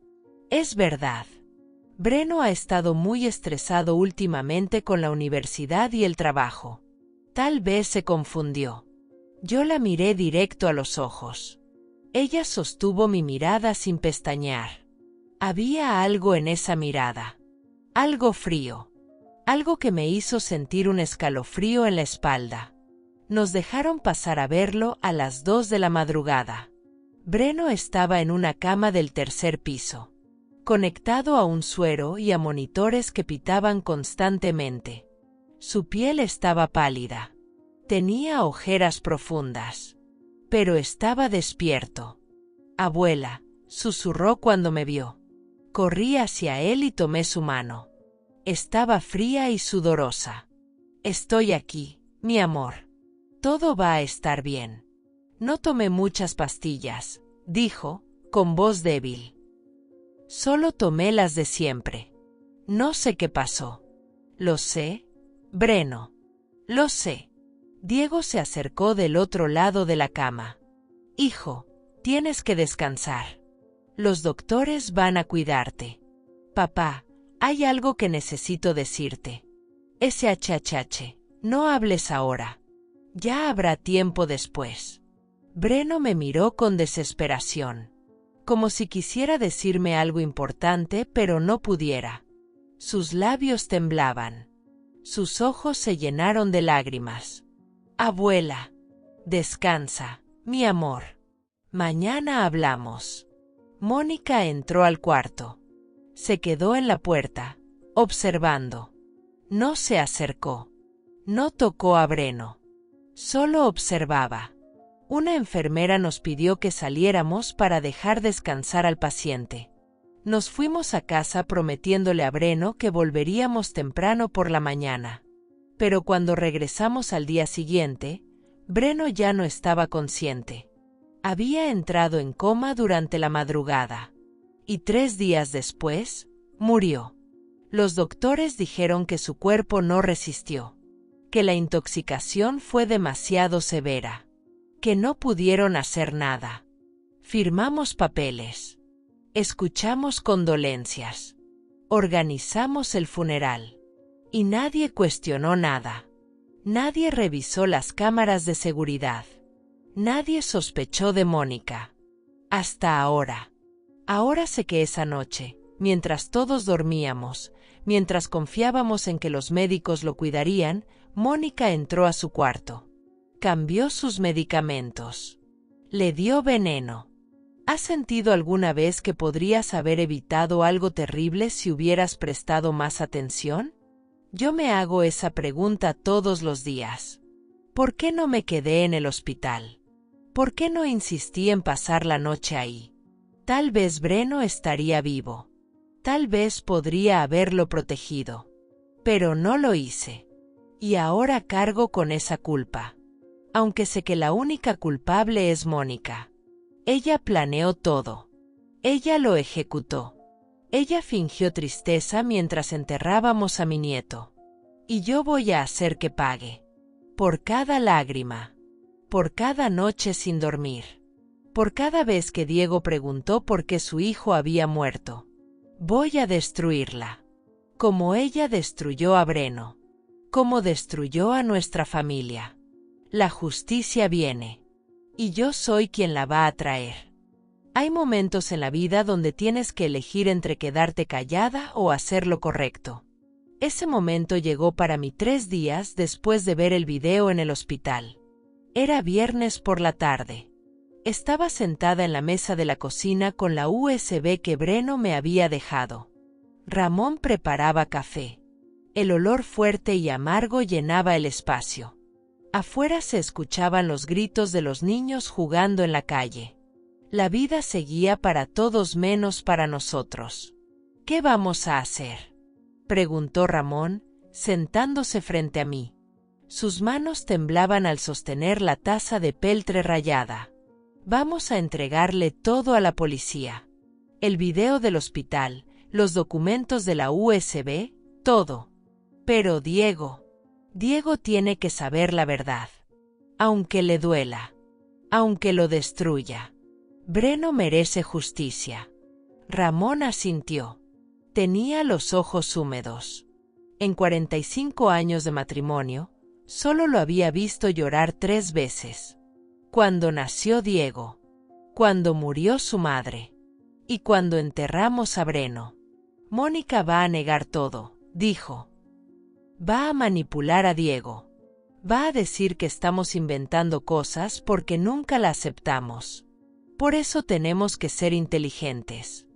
Es verdad. Breno ha estado muy estresado últimamente con la universidad y el trabajo. Tal vez se confundió. Yo la miré directo a los ojos. Ella sostuvo mi mirada sin pestañear. Había algo en esa mirada. Algo frío. Algo que me hizo sentir un escalofrío en la espalda. Nos dejaron pasar a verlo a las 2 de la madrugada. Breno estaba en una cama del tercer piso, conectado a un suero y a monitores que pitaban constantemente. Su piel estaba pálida. Tenía ojeras profundas. Pero estaba despierto. «Abuela», susurró cuando me vio. Corrí hacia él y tomé su mano. Estaba fría y sudorosa. «Estoy aquí, mi amor. Todo va a estar bien». «No tomé muchas pastillas», dijo, con voz débil. «Solo tomé las de siempre. No sé qué pasó». «Lo sé, Breno. Lo sé». Diego se acercó del otro lado de la cama. «Hijo, tienes que descansar. Los doctores van a cuidarte». «Papá, hay algo que necesito decirte». «SHHH, no hables ahora. Ya habrá tiempo después». Breno me miró con desesperación, como si quisiera decirme algo importante, pero no pudiera. Sus labios temblaban. Sus ojos se llenaron de lágrimas. «Abuela, descansa, mi amor. Mañana hablamos». Mónica entró al cuarto. Se quedó en la puerta, observando. No se acercó. No tocó a Breno. Solo observaba. Una enfermera nos pidió que saliéramos para dejar descansar al paciente. Nos fuimos a casa prometiéndole a Breno que volveríamos temprano por la mañana. Pero cuando regresamos al día siguiente, Breno ya no estaba consciente. Había entrado en coma durante la madrugada. Y 3 días después, murió. Los doctores dijeron que su cuerpo no resistió, que la intoxicación fue demasiado severa, que no pudieron hacer nada. Firmamos papeles. Escuchamos condolencias. Organizamos el funeral. Y nadie cuestionó nada. Nadie revisó las cámaras de seguridad. Nadie sospechó de Mónica. Hasta ahora. Ahora sé que esa noche, mientras todos dormíamos, mientras confiábamos en que los médicos lo cuidarían, Mónica entró a su cuarto. Cambió sus medicamentos. Le dio veneno. ¿Has sentido alguna vez que podrías haber evitado algo terrible si hubieras prestado más atención? Yo me hago esa pregunta todos los días. ¿Por qué no me quedé en el hospital? ¿Por qué no insistí en pasar la noche ahí? Tal vez Breno estaría vivo. Tal vez podría haberlo protegido. Pero no lo hice. Y ahora cargo con esa culpa. Aunque sé que la única culpable es Mónica. Ella planeó todo. Ella lo ejecutó. Ella fingió tristeza mientras enterrábamos a mi nieto. Y yo voy a hacer que pague. Por cada lágrima. Por cada noche sin dormir. Por cada vez que Diego preguntó por qué su hijo había muerto. Voy a destruirla. Como ella destruyó a Breno. Como destruyó a nuestra familia. La justicia viene. Y yo soy quien la va a traer. Hay momentos en la vida donde tienes que elegir entre quedarte callada o hacer lo correcto. Ese momento llegó para mí 3 días después de ver el video en el hospital. Era viernes por la tarde. Estaba sentada en la mesa de la cocina con la USB que Breno me había dejado. Ramón preparaba café. El olor fuerte y amargo llenaba el espacio. Afuera se escuchaban los gritos de los niños jugando en la calle. La vida seguía para todos menos para nosotros. ¿Qué vamos a hacer?, preguntó Ramón, sentándose frente a mí. Sus manos temblaban al sostener la taza de peltre rallada. Vamos a entregarle todo a la policía. El video del hospital, los documentos de la USB, todo. Pero Diego tiene que saber la verdad. Aunque le duela. Aunque lo destruya. Breno merece justicia. Ramón asintió. Tenía los ojos húmedos. En 45 años de matrimonio, solo lo había visto llorar 3 veces. cuando nació Diego, cuando murió su madre y cuando enterramos a Breno. Mónica va a negar todo, dijo. Va a manipular a Diego. Va a decir que estamos inventando cosas porque nunca la aceptamos. Por eso tenemos que ser inteligentes.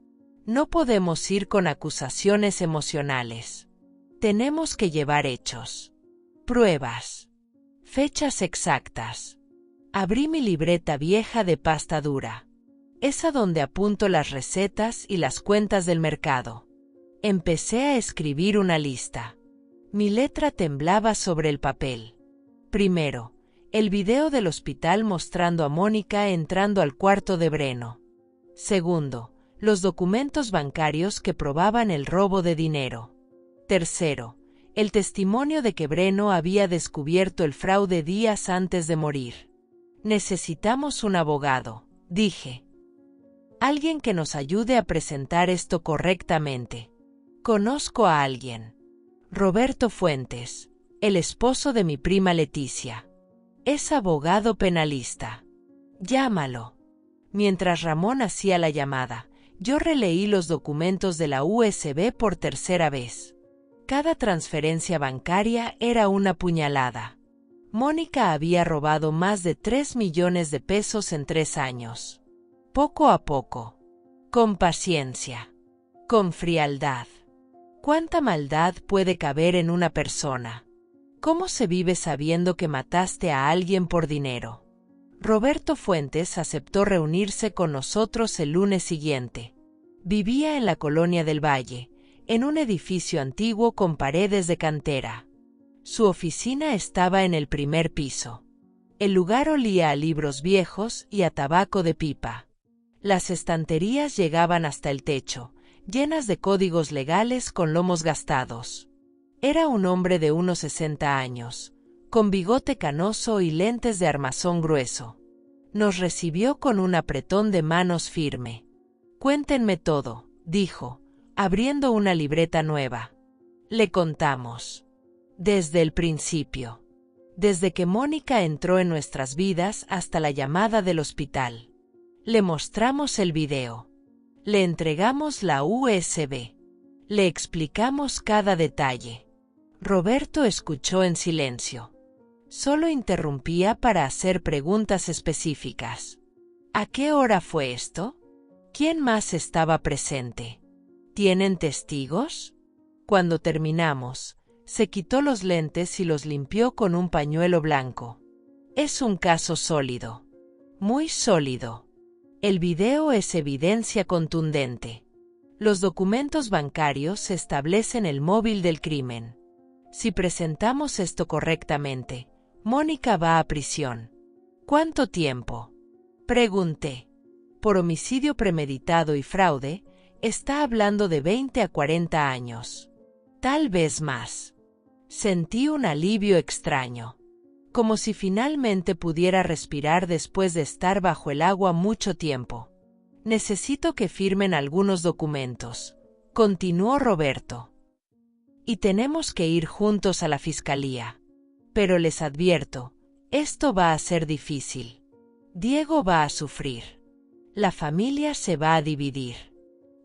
No podemos ir con acusaciones emocionales. Tenemos que llevar hechos, pruebas, fechas exactas. Abrí mi libreta vieja de pasta dura, esa donde apunto las recetas y las cuentas del mercado. Empecé a escribir una lista. Mi letra temblaba sobre el papel. Primero, el video del hospital mostrando a Mónica entrando al cuarto de Breno. Segundo, los documentos bancarios que probaban el robo de dinero. Tercero, el testimonio de que Breno había descubierto el fraude días antes de morir. Necesitamos un abogado, dije. Alguien que nos ayude a presentar esto correctamente. Conozco a alguien. Roberto Fuentes, el esposo de mi prima Leticia. Es abogado penalista. Llámalo. Mientras Ramón hacía la llamada, yo releí los documentos de la USB por tercera vez. Cada transferencia bancaria era una puñalada. Mónica había robado más de 3 millones de pesos en 3 años. Poco a poco. Con paciencia. Con frialdad. ¿Cuánta maldad puede caber en una persona? ¿Cómo se vive sabiendo que mataste a alguien por dinero? Roberto Fuentes aceptó reunirse con nosotros el lunes siguiente. Vivía en la Colonia del Valle, en un edificio antiguo con paredes de cantera. Su oficina estaba en el primer piso. El lugar olía a libros viejos y a tabaco de pipa. Las estanterías llegaban hasta el techo, llenas de códigos legales con lomos gastados. Era un hombre de unos 60 años, con bigote canoso y lentes de armazón grueso. Nos recibió con un apretón de manos firme. Cuéntenme todo, dijo, abriendo una libreta nueva. Le contamos. Desde el principio. Desde que Mónica entró en nuestras vidas hasta la llamada del hospital. Le mostramos el video. Le entregamos la USB. Le explicamos cada detalle. Roberto escuchó en silencio. Solo interrumpía para hacer preguntas específicas. ¿A qué hora fue esto? ¿Quién más estaba presente? ¿Tienen testigos? Cuando terminamos, se quitó los lentes y los limpió con un pañuelo blanco. Es un caso sólido. Muy sólido. El video es evidencia contundente. Los documentos bancarios establecen el móvil del crimen. Si presentamos esto correctamente, Mónica va a prisión. ¿Cuánto tiempo? Pregunté. Por homicidio premeditado y fraude, está hablando de 20 a 40 años. Tal vez más. Sentí un alivio extraño. Como si finalmente pudiera respirar después de estar bajo el agua mucho tiempo. Necesito que firmen algunos documentos, continuó Roberto. Y tenemos que ir juntos a la fiscalía. Pero les advierto, esto va a ser difícil. Diego va a sufrir. La familia se va a dividir.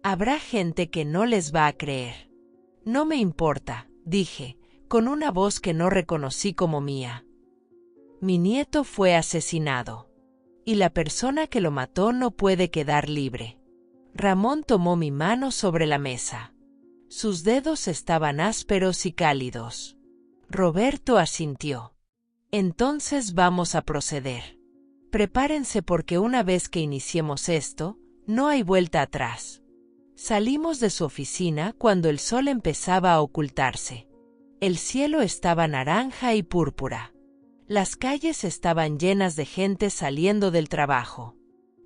Habrá gente que no les va a creer. No me importa, dije, con una voz que no reconocí como mía. Mi nieto fue asesinado. Y la persona que lo mató no puede quedar libre. Ramón tomó mi mano sobre la mesa. Sus dedos estaban ásperos y cálidos. Roberto asintió. Entonces vamos a proceder. Prepárense porque una vez que iniciemos esto, no hay vuelta atrás. Salimos de su oficina cuando el sol empezaba a ocultarse. El cielo estaba naranja y púrpura. Las calles estaban llenas de gente saliendo del trabajo.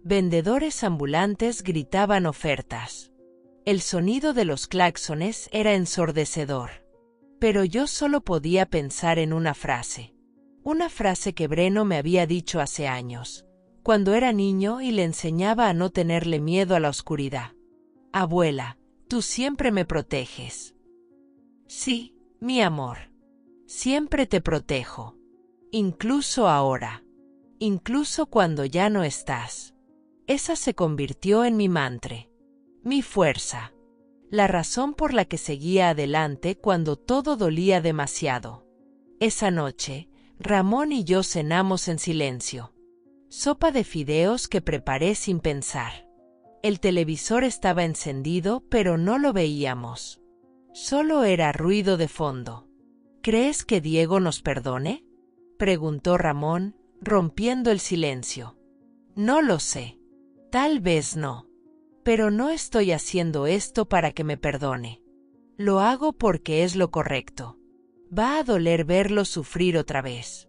Vendedores ambulantes gritaban ofertas. El sonido de los claxones era ensordecedor. Pero yo solo podía pensar en una frase. Una frase que Breno me había dicho hace años, cuando era niño y le enseñaba a no tenerle miedo a la oscuridad. Abuela, tú siempre me proteges. Sí, mi amor. Siempre te protejo. Incluso ahora. incluso cuando ya no estás. Esa se convirtió en mi mantra, mi fuerza, la razón por la que seguía adelante cuando todo dolía demasiado. Esa noche, Ramón y yo cenamos en silencio. Sopa de fideos que preparé sin pensar. El televisor estaba encendido, pero no lo veíamos. Solo era ruido de fondo. ¿Crees que Diego nos perdone?, preguntó Ramón, rompiendo el silencio. No lo sé. Tal vez no. Pero no estoy haciendo esto para que me perdone. Lo hago porque es lo correcto. Va a doler verlo sufrir otra vez.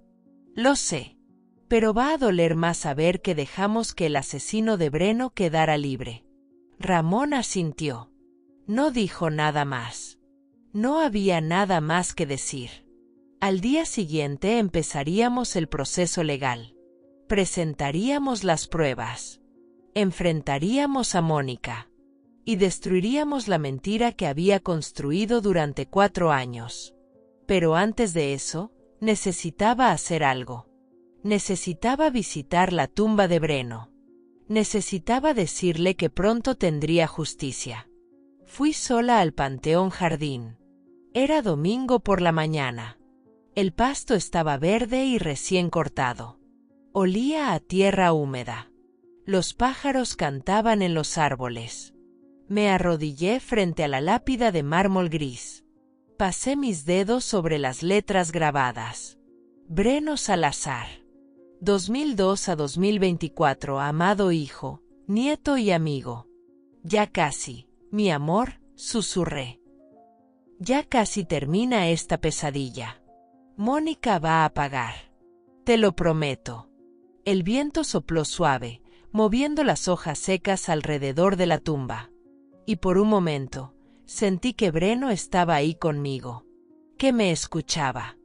Lo sé. Pero va a doler más saber que dejamos que el asesino de Breno quedara libre. Ramón asintió. No dijo nada más. No había nada más que decir. Al día siguiente empezaríamos el proceso legal. Presentaríamos las pruebas. Enfrentaríamos a Mónica. Y destruiríamos la mentira que había construido durante 4 años. Pero antes de eso, necesitaba hacer algo. Necesitaba visitar la tumba de Breno. Necesitaba decirle que pronto tendría justicia. Fui sola al Panteón Jardín. Era domingo por la mañana. El pasto estaba verde y recién cortado. Olía a tierra húmeda. Los pájaros cantaban en los árboles. Me arrodillé frente a la lápida de mármol gris. Pasé mis dedos sobre las letras grabadas. Breno Salazar. 2002 a 2024, amado hijo, nieto y amigo. Ya casi, mi amor, susurré. Ya casi termina esta pesadilla. Mónica va a pagar. Te lo prometo. El viento sopló suave, moviendo las hojas secas alrededor de la tumba. Y por un momento, sentí que Breno estaba ahí conmigo. Que me escuchaba.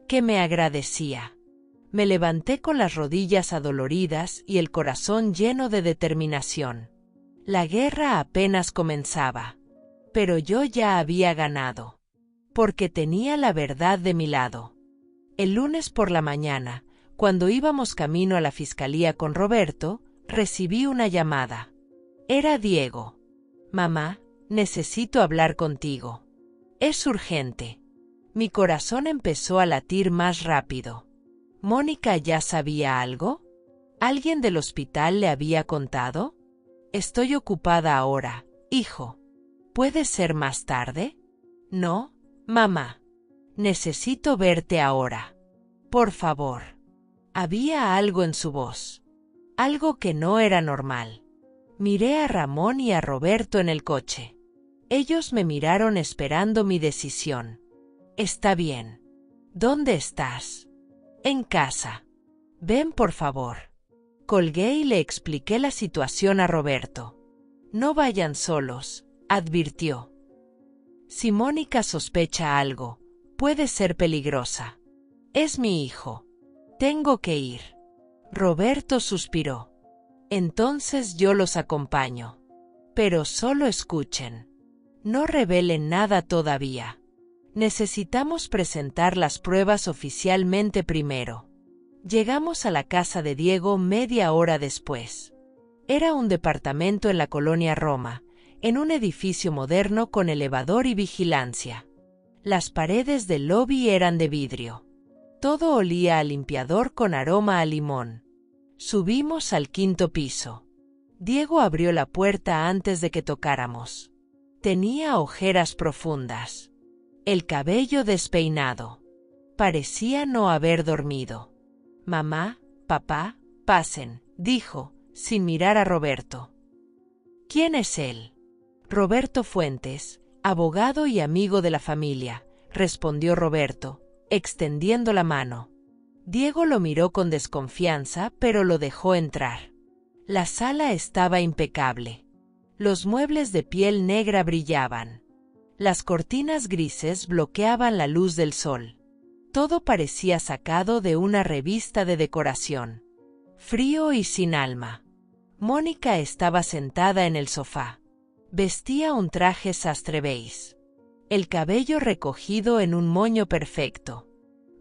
Que me agradecía. Me levanté con las rodillas adoloridas y el corazón lleno de determinación. La guerra apenas comenzaba. Pero yo ya había ganado. Porque tenía la verdad de mi lado. El lunes por la mañana, cuando íbamos camino a la fiscalía con Roberto, recibí una llamada. Era Diego. Mamá, necesito hablar contigo. Es urgente. Mi corazón empezó a latir más rápido. ¿Mónica ya sabía algo? ¿Alguien del hospital le había contado? Estoy ocupada ahora, hijo. ¿Puede ser más tarde? No, mamá. Necesito verte ahora. Por favor. Había algo en su voz. Algo que no era normal. Miré a Ramón y a Roberto en el coche. Ellos me miraron esperando mi decisión. Está bien. ¿Dónde estás? En casa. Ven, por favor. Colgué y le expliqué la situación a Roberto. No vayan solos, advirtió. Si Mónica sospecha algo, puede ser peligrosa. Es mi hijo. Tengo que ir. Roberto suspiró. Entonces yo los acompaño. Pero solo escuchen. No revelen nada todavía. Necesitamos presentar las pruebas oficialmente primero. Llegamos a la casa de Diego media hora después. Era un departamento en la colonia Roma, en un edificio moderno con elevador y vigilancia. Las paredes del lobby eran de vidrio. Todo olía a limpiador con aroma a limón. Subimos al 5º piso. Diego abrió la puerta antes de que tocáramos. Tenía ojeras profundas. El cabello despeinado. Parecía no haber dormido. Mamá, papá, pasen, dijo, sin mirar a Roberto. ¿Quién es él? Roberto Fuentes, abogado y amigo de la familia, respondió Roberto, extendiendo la mano. Diego lo miró con desconfianza, pero lo dejó entrar. La sala estaba impecable. Los muebles de piel negra brillaban. Las cortinas grises bloqueaban la luz del sol. Todo parecía sacado de una revista de decoración. Frío y sin alma. Mónica estaba sentada en el sofá. Vestía un traje sastre beige. El cabello recogido en un moño perfecto.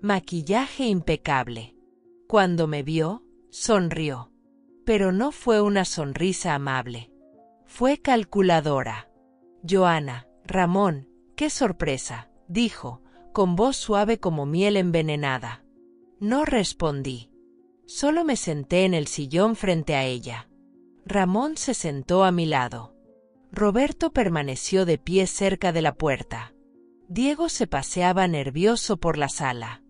Maquillaje impecable. Cuando me vio, Sonrió. Pero no fue una sonrisa amable. Fue calculadora. Joana, Ramón, qué sorpresa, dijo, con voz suave como miel envenenada. No respondí. Solo me senté en el sillón frente a ella. Ramón se sentó a mi lado. Roberto permaneció de pie cerca de la puerta. Diego se paseaba nervioso por la sala.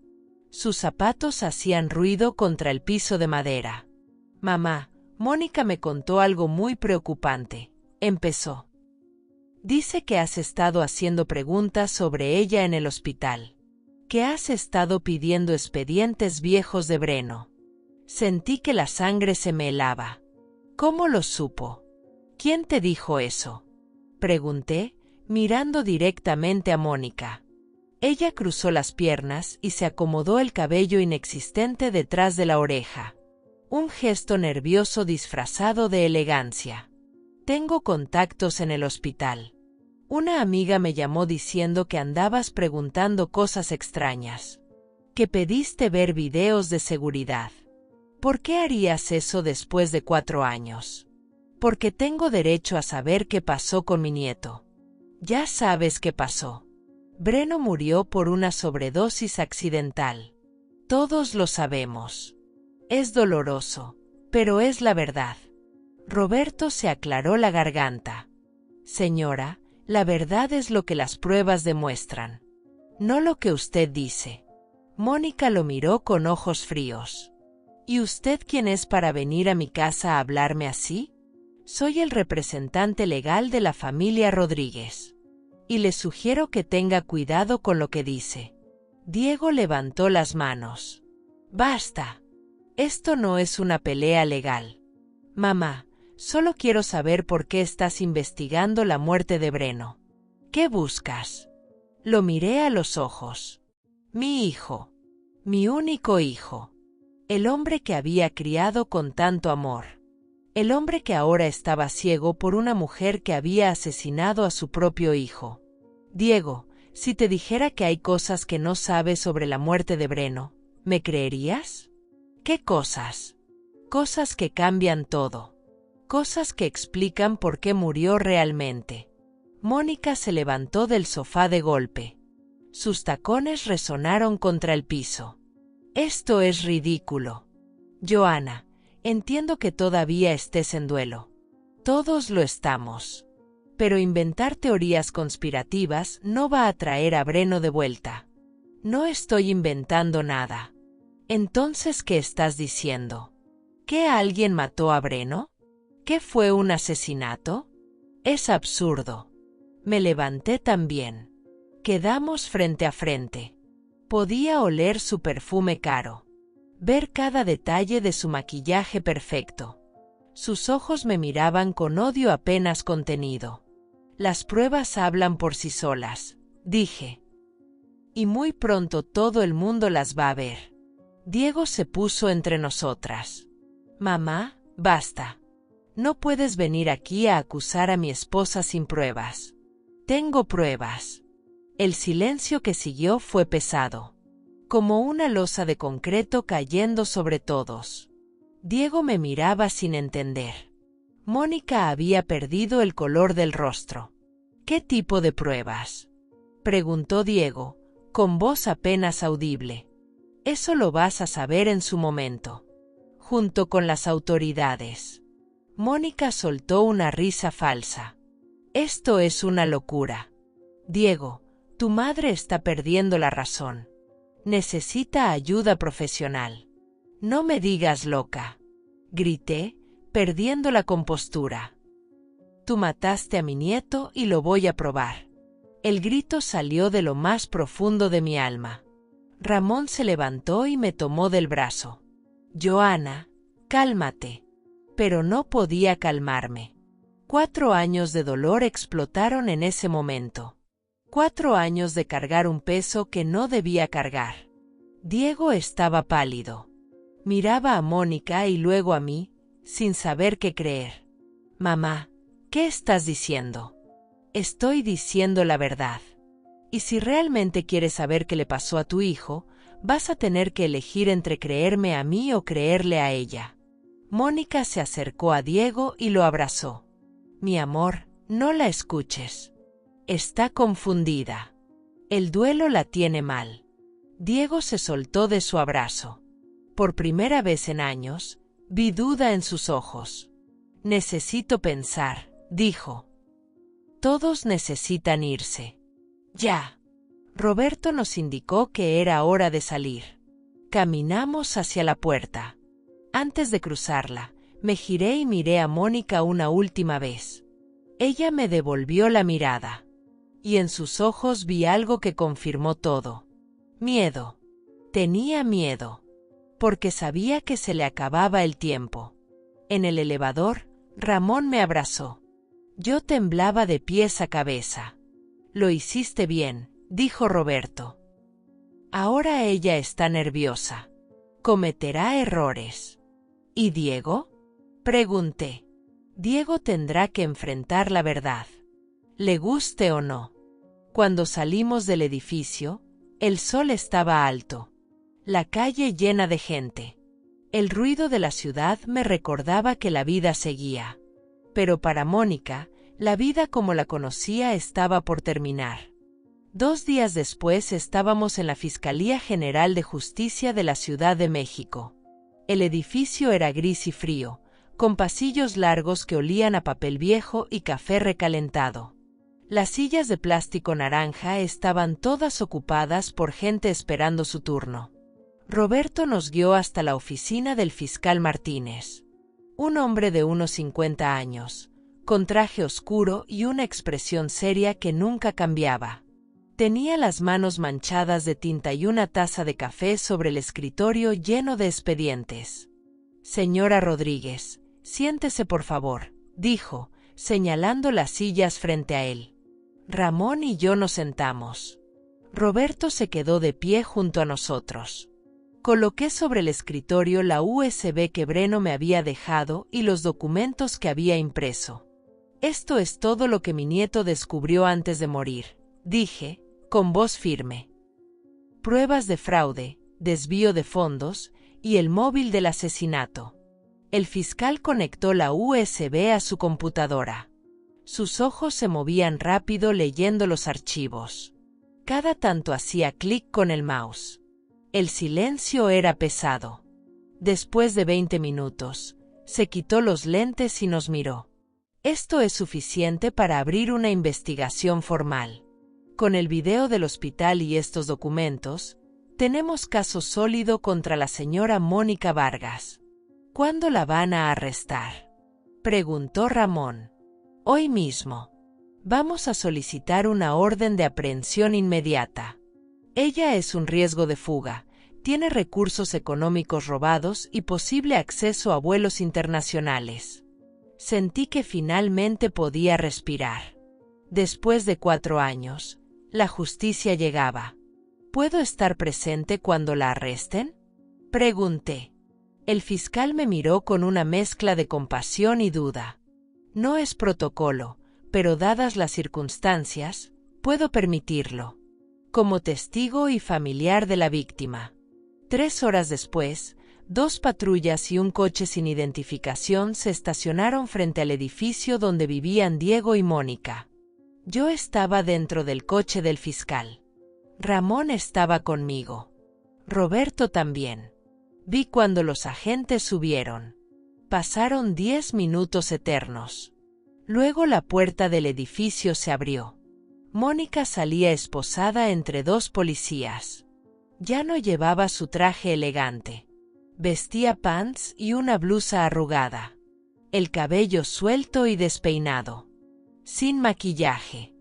Sus zapatos hacían ruido contra el piso de madera. Mamá, Mónica me contó algo muy preocupante. Empezó. Dice que has estado haciendo preguntas sobre ella en el hospital. Que has estado pidiendo expedientes viejos de Breno. Sentí que la sangre se me helaba. ¿Cómo lo supo? ¿Quién te dijo eso? Pregunté, mirando directamente a Mónica. Ella cruzó las piernas y se acomodó el cabello inexistente detrás de la oreja. Un gesto nervioso disfrazado de elegancia. Tengo contactos en el hospital. Una amiga me llamó diciendo que andabas preguntando cosas extrañas. Que pediste ver videos de seguridad. ¿Por qué harías eso después de 4 años? Porque tengo derecho a saber qué pasó con mi nieto. Ya sabes qué pasó. Breno murió por una sobredosis accidental. Todos lo sabemos. Es doloroso, pero es la verdad. Roberto se aclaró la garganta. Señora, la verdad es lo que las pruebas demuestran, no lo que usted dice. Mónica lo miró con ojos fríos. ¿Y usted quién es para venir a mi casa a hablarme así? Soy el representante legal de la familia Rodríguez. Y le sugiero que tenga cuidado con lo que dice. Diego levantó las manos. Basta. Esto no es una pelea legal. Mamá, solo quiero saber por qué estás investigando la muerte de Breno. ¿Qué buscas? Lo miré a los ojos. Mi hijo. Mi único hijo. El hombre que había criado con tanto amor. El hombre que ahora estaba ciego por una mujer que había asesinado a su propio hijo. Diego, si te dijera que hay cosas que no sabes sobre la muerte de Breno, ¿me creerías? ¿Qué cosas? Cosas que cambian todo. Cosas que explican por qué murió realmente. Mónica se levantó del sofá de golpe. Sus tacones resonaron contra el piso. Esto es ridículo. Joana, entiendo que todavía estés en duelo. Todos lo estamos. Pero inventar teorías conspirativas no va a traer a Breno de vuelta. No estoy inventando nada. Entonces, ¿qué estás diciendo? ¿Que alguien mató a Breno? ¿Que fue un asesinato? Es absurdo. Me levanté también. Quedamos frente a frente. Podía oler su perfume caro. Ver cada detalle de su maquillaje perfecto. Sus ojos me miraban con odio apenas contenido. Las pruebas hablan por sí solas, dije. Y muy pronto todo el mundo las va a ver. Diego se puso entre nosotras. Mamá, basta. No puedes venir aquí a acusar a mi esposa sin pruebas. Tengo pruebas. El silencio que siguió fue pesado, como una losa de concreto cayendo sobre todos. Diego me miraba sin entender. Mónica había perdido el color del rostro. ¿Qué tipo de pruebas? Preguntó Diego, con voz apenas audible. Eso lo vas a saber en su momento. Junto con las autoridades. Mónica soltó una risa falsa. Esto es una locura. Diego, tu madre está perdiendo la razón. Necesita ayuda profesional. No me digas loca. Grité, perdiendo la compostura. Tú mataste a mi nieto y lo voy a probar. El grito salió de lo más profundo de mi alma. Ramón se levantó y me tomó del brazo. Joana, cálmate. Pero no podía calmarme. 4 años de dolor explotaron en ese momento. 4 años de cargar un peso que no debía cargar. Diego estaba pálido. Miraba a Mónica y luego a mí, sin saber qué creer. Mamá, ¿qué estás diciendo? Estoy diciendo la verdad. Y si realmente quieres saber qué le pasó a tu hijo, vas a tener que elegir entre creerme a mí o creerle a ella. Mónica se acercó a Diego y lo abrazó. Mi amor, no la escuches. Está confundida. El duelo la tiene mal. Diego se soltó de su abrazo. Por primera vez en años, vi duda en sus ojos. Necesito pensar, dijo. Todos necesitan irse. Ya. Roberto nos indicó que era hora de salir. Caminamos hacia la puerta. Antes de cruzarla, me giré y miré a Mónica una última vez. Ella me devolvió la mirada. Y en sus ojos vi algo que confirmó todo. Miedo. Tenía miedo. Porque sabía que se le acababa el tiempo. En el elevador, Ramón me abrazó. Yo temblaba de pies a cabeza. Lo hiciste bien, dijo Roberto. Ahora ella está nerviosa. Cometerá errores. ¿Y Diego? Pregunté. Diego tendrá que enfrentar la verdad. Le guste o no. Cuando salimos del edificio, el sol estaba alto. La calle llena de gente. El ruido de la ciudad me recordaba que la vida seguía. Pero para Mónica, la vida como la conocía estaba por terminar. 2 días después estábamos en la Fiscalía General de Justicia de la Ciudad de México. El edificio era gris y frío, con pasillos largos que olían a papel viejo y café recalentado. Las sillas de plástico naranja estaban todas ocupadas por gente esperando su turno. Roberto nos guió hasta la oficina del fiscal Martínez. Un hombre de unos 50 años, con traje oscuro y una expresión seria que nunca cambiaba. Tenía las manos manchadas de tinta y una taza de café sobre el escritorio lleno de expedientes. Señora Rodríguez, siéntese por favor, dijo, señalando las sillas frente a él. Ramón y yo nos sentamos. Roberto se quedó de pie junto a nosotros. Coloqué sobre el escritorio la USB que Breno me había dejado y los documentos que había impreso. Esto es todo lo que mi nieto descubrió antes de morir, dije, con voz firme. Pruebas de fraude, desvío de fondos y el móvil del asesinato. El fiscal conectó la USB a su computadora. Sus ojos se movían rápido leyendo los archivos. Cada tanto hacía clic con el mouse. El silencio era pesado. Después de 20 minutos, se quitó los lentes y nos miró. Esto es suficiente para abrir una investigación formal. Con el video del hospital y estos documentos, tenemos caso sólido contra la señora Mónica Vargas. ¿Cuándo la van a arrestar?, preguntó Ramón. Hoy mismo. Vamos a solicitar una orden de aprehensión inmediata. Ella es un riesgo de fuga, tiene recursos económicos robados y posible acceso a vuelos internacionales. Sentí que finalmente podía respirar. Después de 4 años, la justicia llegaba. ¿Puedo estar presente cuando la arresten?, pregunté. El fiscal me miró con una mezcla de compasión y duda. No es protocolo, pero dadas las circunstancias, puedo permitirlo. Como testigo y familiar de la víctima. 3 horas después, 2 patrullas y un coche sin identificación se estacionaron frente al edificio donde vivían Diego y Mónica. Yo estaba dentro del coche del fiscal. Ramón estaba conmigo. Roberto también. Vi cuando los agentes subieron. Pasaron 10 minutos eternos. Luego la puerta del edificio se abrió. Mónica salía esposada entre 2 policías. Ya no llevaba su traje elegante. Vestía pants y una blusa arrugada. El cabello suelto y despeinado. Sin maquillaje.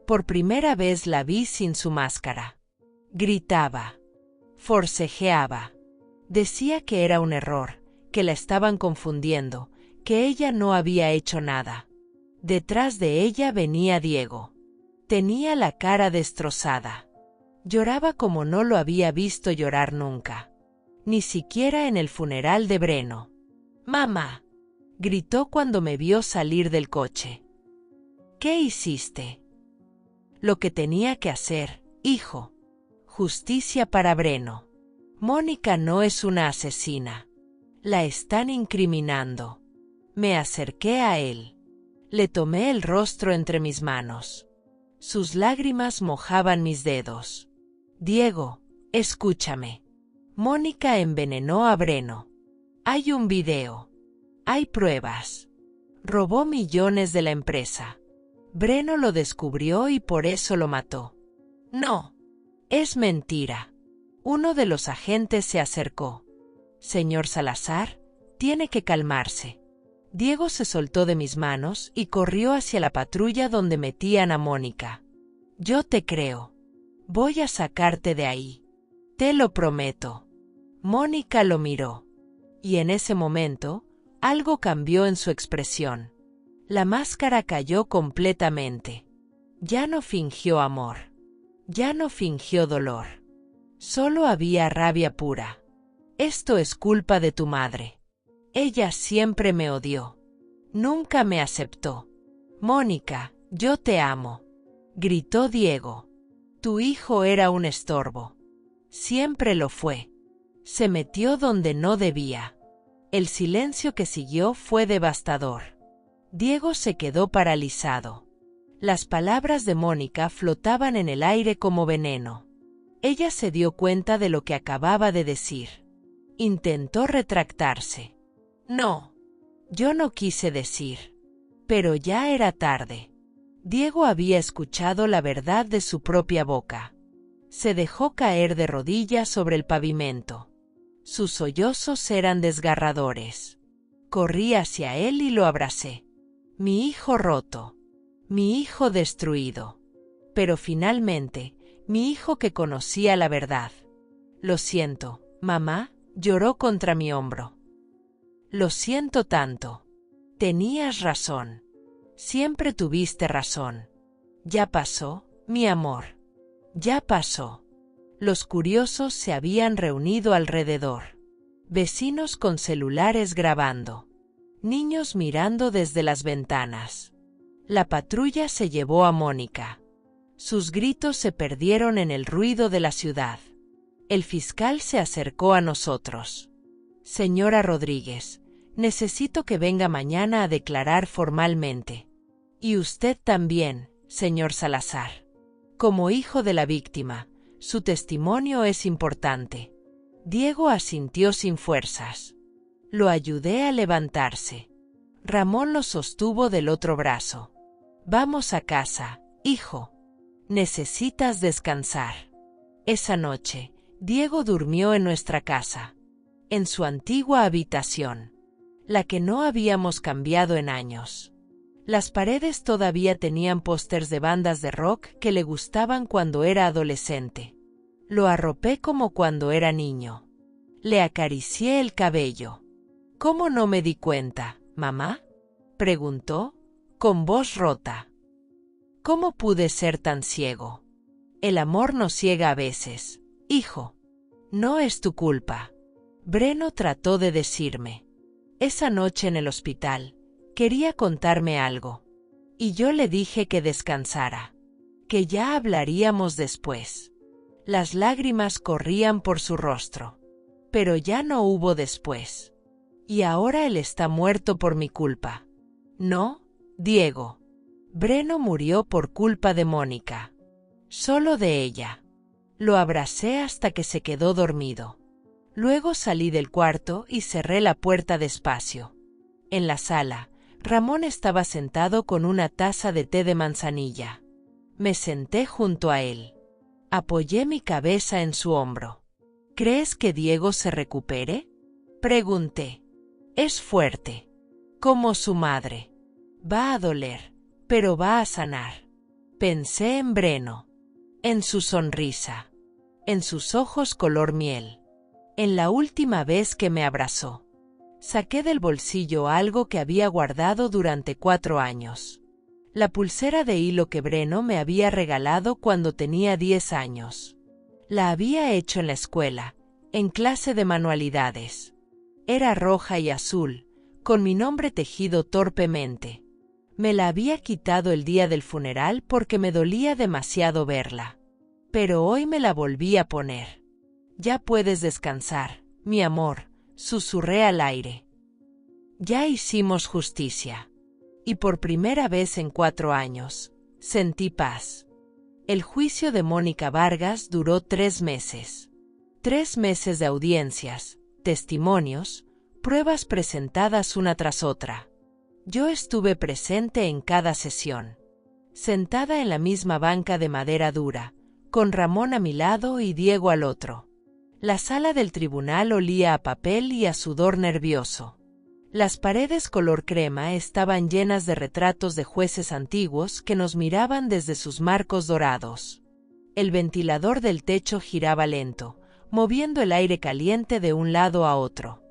Por primera vez la vi sin su máscara. Gritaba. Forcejeaba. Decía que era un error, que la estaban confundiendo, que ella no había hecho nada. Detrás de ella venía Diego. Tenía la cara destrozada. Lloraba como no lo había visto llorar nunca. Ni siquiera en el funeral de Breno. «¡Mamá!», gritó cuando me vio salir del coche. «¿Qué hiciste?». «Lo que tenía que hacer, hijo. Justicia para Breno. Mónica no es una asesina. La están incriminando. Me acerqué a él. Le tomé el rostro entre mis manos. Sus lágrimas mojaban mis dedos. Diego, escúchame. Mónica envenenó a Breno. Hay un video. Hay pruebas. Robó millones de la empresa. Breno lo descubrió y por eso lo mató. No. Es mentira. Uno de los agentes se acercó. Señor Salazar, tiene que calmarse. Diego se soltó de mis manos y corrió hacia la patrulla donde metían a Mónica. Yo te creo. Voy a sacarte de ahí. Te lo prometo. Mónica lo miró. Y en ese momento, algo cambió en su expresión. La máscara cayó completamente. Ya no fingió amor. Ya no fingió dolor. Solo había rabia pura. Esto es culpa de tu madre. Ella siempre me odió. Nunca me aceptó. Mónica, yo te amo. Gritó Diego. Tu hijo era un estorbo. Siempre lo fue. Se metió donde no debía. El silencio que siguió fue devastador. Diego se quedó paralizado. Las palabras de Mónica flotaban en el aire como veneno. Ella se dio cuenta de lo que acababa de decir. Intentó retractarse. No, yo no quise decir. Pero ya era tarde. Diego había escuchado la verdad de su propia boca. Se dejó caer de rodillas sobre el pavimento. Sus sollozos eran desgarradores. Corrí hacia él y lo abracé. Mi hijo roto. Mi hijo destruido. Pero finalmente, mi hijo que conocía la verdad. Lo siento, mamá, lloró contra mi hombro. Lo siento tanto. Tenías razón. Siempre tuviste razón. Ya pasó, mi amor. Ya pasó. Los curiosos se habían reunido alrededor. Vecinos con celulares grabando. Niños mirando desde las ventanas. La patrulla se llevó a Mónica. Sus gritos se perdieron en el ruido de la ciudad. El fiscal se acercó a nosotros. Señora Rodríguez, necesito que venga mañana a declarar formalmente. Y usted también, señor Salazar. Como hijo de la víctima, su testimonio es importante. Diego asintió sin fuerzas. Lo ayudé a levantarse. Ramón lo sostuvo del otro brazo. Vamos a casa, hijo. Necesitas descansar. Esa noche, Diego durmió en nuestra casa. En su antigua habitación. La que no habíamos cambiado en años. Las paredes todavía tenían pósters de bandas de rock que le gustaban cuando era adolescente. Lo arropé como cuando era niño. Le acaricié el cabello. ¿Cómo no me di cuenta, mamá?, preguntó, con voz rota. ¿Cómo pude ser tan ciego? El amor nos ciega a veces, hijo. No es tu culpa. Breno trató de decirme. Esa noche en el hospital, quería contarme algo. Y yo le dije que descansara. Que ya hablaríamos después. Las lágrimas corrían por su rostro. Pero ya no hubo después. Y ahora él está muerto por mi culpa. No, Diego. Breno murió por culpa de Mónica. Solo de ella. Lo abracé hasta que se quedó dormido. Luego salí del cuarto y cerré la puerta despacio. En la sala, Ramón estaba sentado con una taza de té de manzanilla. Me senté junto a él. Apoyé mi cabeza en su hombro. ¿Crees que Diego se recupere?, pregunté. Es fuerte. Como su madre. Va a doler, pero va a sanar. Pensé en Breno. En su sonrisa. En sus ojos color miel. En la última vez que me abrazó. Saqué del bolsillo algo que había guardado durante 4 años. La pulsera de hilo que Breno me había regalado cuando tenía 10 años. La había hecho en la escuela, en clase de manualidades. Era roja y azul, con mi nombre tejido torpemente. Me la había quitado el día del funeral porque me dolía demasiado verla. Pero hoy me la volví a poner. Ya puedes descansar, mi amor, susurré al aire. Ya hicimos justicia. Y por primera vez en 4 años, sentí paz. El juicio de Mónica Vargas duró 3 meses. 3 meses de audiencias, testimonios, pruebas presentadas una tras otra. Yo estuve presente en cada sesión. Sentada en la misma banca de madera dura, con Ramón a mi lado y Diego al otro. La sala del tribunal olía a papel y a sudor nervioso. Las paredes color crema estaban llenas de retratos de jueces antiguos que nos miraban desde sus marcos dorados. El ventilador del techo giraba lento, moviendo el aire caliente de un lado a otro.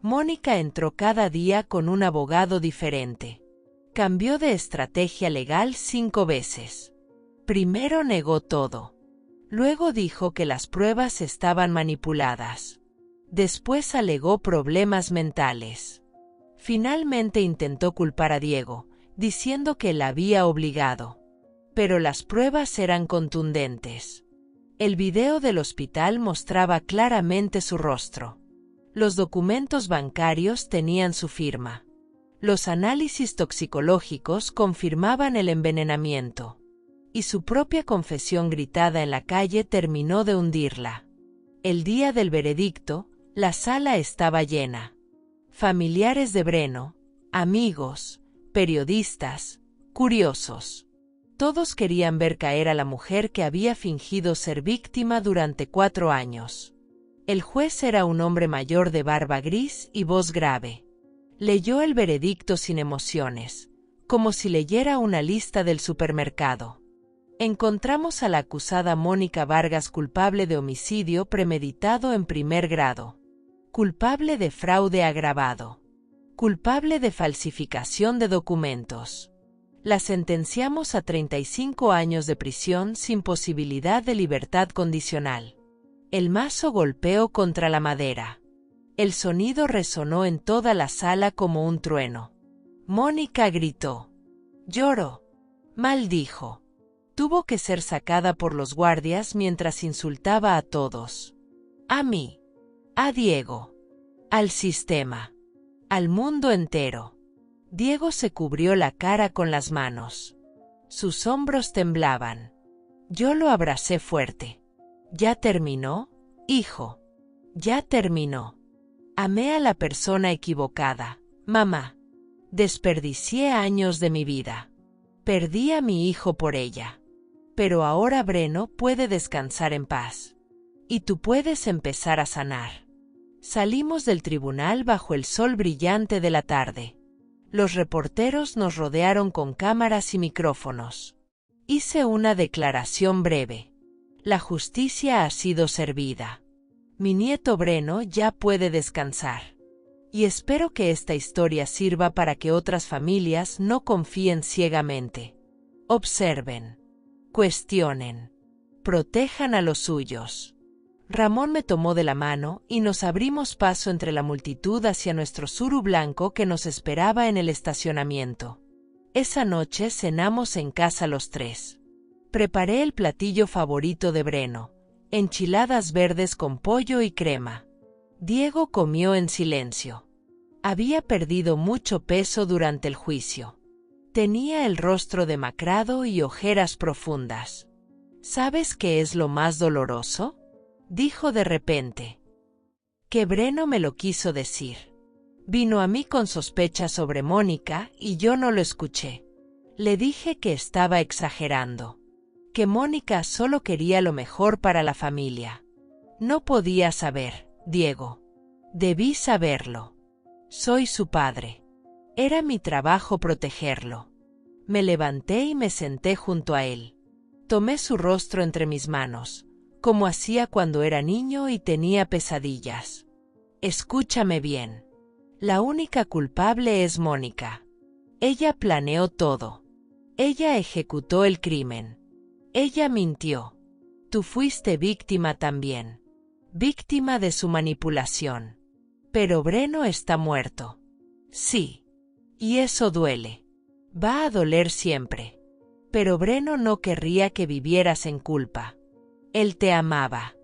Mónica entró cada día con un abogado diferente. Cambió de estrategia legal 5 veces. Primero negó todo. Luego dijo que las pruebas estaban manipuladas. Después alegó problemas mentales. Finalmente intentó culpar a Diego, diciendo que la había obligado. Pero las pruebas eran contundentes. El video del hospital mostraba claramente su rostro. Los documentos bancarios tenían su firma. Los análisis toxicológicos confirmaban el envenenamiento. Y su propia confesión gritada en la calle terminó de hundirla. El día del veredicto, la sala estaba llena. Familiares de Breno, amigos, periodistas, curiosos. Todos querían ver caer a la mujer que había fingido ser víctima durante 4 años. El juez era un hombre mayor de barba gris y voz grave. Leyó el veredicto sin emociones, como si leyera una lista del supermercado. Encontramos a la acusada Mónica Vargas culpable de homicidio premeditado en primer grado. Culpable de fraude agravado. Culpable de falsificación de documentos. La sentenciamos a 35 años de prisión sin posibilidad de libertad condicional. El mazo golpeó contra la madera. El sonido resonó en toda la sala como un trueno. Mónica gritó. Lloró. Maldijo. Tuvo que ser sacada por los guardias mientras insultaba a todos. A mí. A Diego. Al sistema. Al mundo entero. Diego se cubrió la cara con las manos. Sus hombros temblaban. Yo lo abracé fuerte. ¿Ya terminó, hijo? Ya terminó. Amé a la persona equivocada, mamá. Desperdicié años de mi vida. Perdí a mi hijo por ella. Pero ahora Breno puede descansar en paz. Y tú puedes empezar a sanar. Salimos del tribunal bajo el sol brillante de la tarde. Los reporteros nos rodearon con cámaras y micrófonos. Hice una declaración breve. La justicia ha sido servida. Mi nieto Breno ya puede descansar. Y espero que esta historia sirva para que otras familias no confíen ciegamente. Observen. Cuestionen. Protejan a los suyos. Ramón me tomó de la mano y nos abrimos paso entre la multitud hacia nuestro suru blanco que nos esperaba en el estacionamiento. Esa noche cenamos en casa los 3. Preparé el platillo favorito de Breno, enchiladas verdes con pollo y crema. Diego comió en silencio. Había perdido mucho peso durante el juicio. Tenía el rostro demacrado y ojeras profundas. ¿Sabes qué es lo más doloroso?, dijo de repente. Que Breno me lo quiso decir. Vino a mí con sospechas sobre Mónica y yo no lo escuché. Le dije que estaba exagerando. Que Mónica solo quería lo mejor para la familia. No podía saber, Diego. Debí saberlo. Soy su padre. Era mi trabajo protegerlo. Me levanté y me senté junto a él. Tomé su rostro entre mis manos, como hacía cuando era niño y tenía pesadillas. Escúchame bien. La única culpable es Mónica. Ella planeó todo. Ella ejecutó el crimen. Ella mintió. Tú fuiste víctima también. Víctima de su manipulación. Pero Breno está muerto. Sí. Y eso duele. Va a doler siempre. Pero Breno no querría que vivieras en culpa. Él te amaba.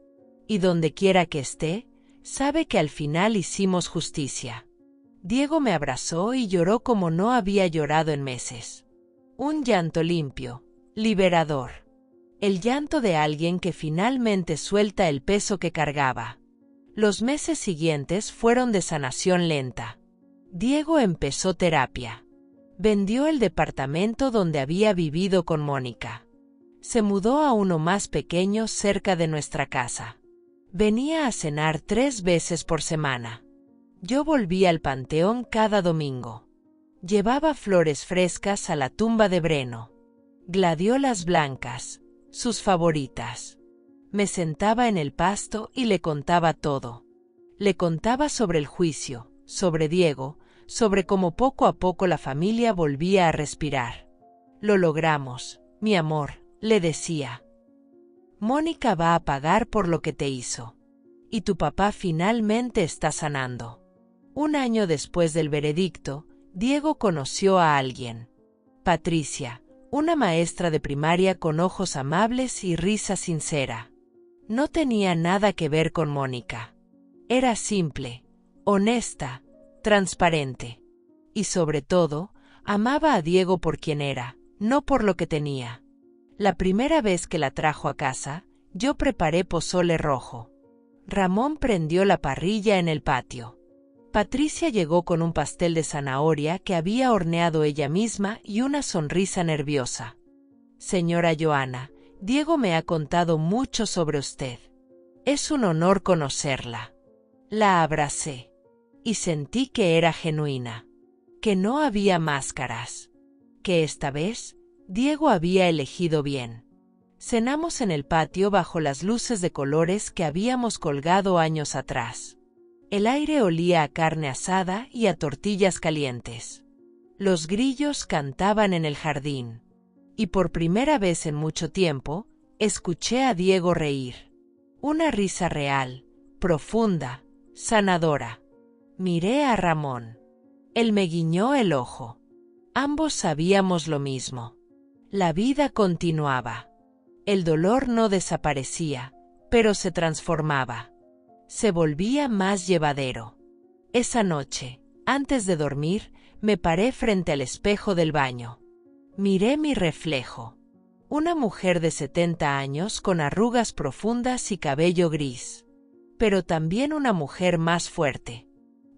Y donde quiera que esté, Sabe que al final hicimos justicia. Diego me abrazó y lloró como no había llorado en meses. Un llanto limpio, liberador. El llanto de alguien que finalmente suelta el peso que cargaba. Los meses siguientes fueron de sanación lenta. Diego empezó terapia. Vendió el departamento donde había vivido con Mónica. Se mudó a uno más pequeño cerca de nuestra casa. Venía a cenar 3 veces por semana. Yo volvía al panteón cada domingo. Llevaba flores frescas a la tumba de Breno. Gladiolas blancas, sus favoritas. Me sentaba en el pasto y le contaba todo. Le contaba sobre el juicio, sobre Diego, sobre cómo poco a poco la familia volvía a respirar. Lo logramos, mi amor, le decía. Mónica va a pagar por lo que te hizo. Y tu papá finalmente está sanando. Un año después del veredicto, Diego conoció a alguien. Patricia, una maestra de primaria con ojos amables y risa sincera. No tenía nada que ver con Mónica. Era simple, honesta, transparente. Y sobre todo, amaba a Diego por quien era, no por lo que tenía. La primera vez que la trajo a casa, yo preparé pozole rojo. Ramón prendió la parrilla en el patio. Patricia llegó con un pastel de zanahoria que había horneado ella misma y una sonrisa nerviosa. Señora Joana, Diego me ha contado mucho sobre usted. Es un honor conocerla. La abracé. Y sentí que era genuina. Que no había máscaras. Que esta vez, Diego había elegido bien. Cenamos en el patio bajo las luces de colores que habíamos colgado años atrás. El aire olía a carne asada y a tortillas calientes. Los grillos cantaban en el jardín. Y por primera vez en mucho tiempo, escuché a Diego reír. Una risa real, profunda, sanadora. Miré a Ramón. Él me guiñó el ojo. Ambos sabíamos lo mismo. La vida continuaba. El dolor no desaparecía, pero se transformaba. Se volvía más llevadero. Esa noche, antes de dormir, me paré frente al espejo del baño. Miré mi reflejo. Una mujer de 70 años con arrugas profundas y cabello gris. Pero también una mujer más fuerte.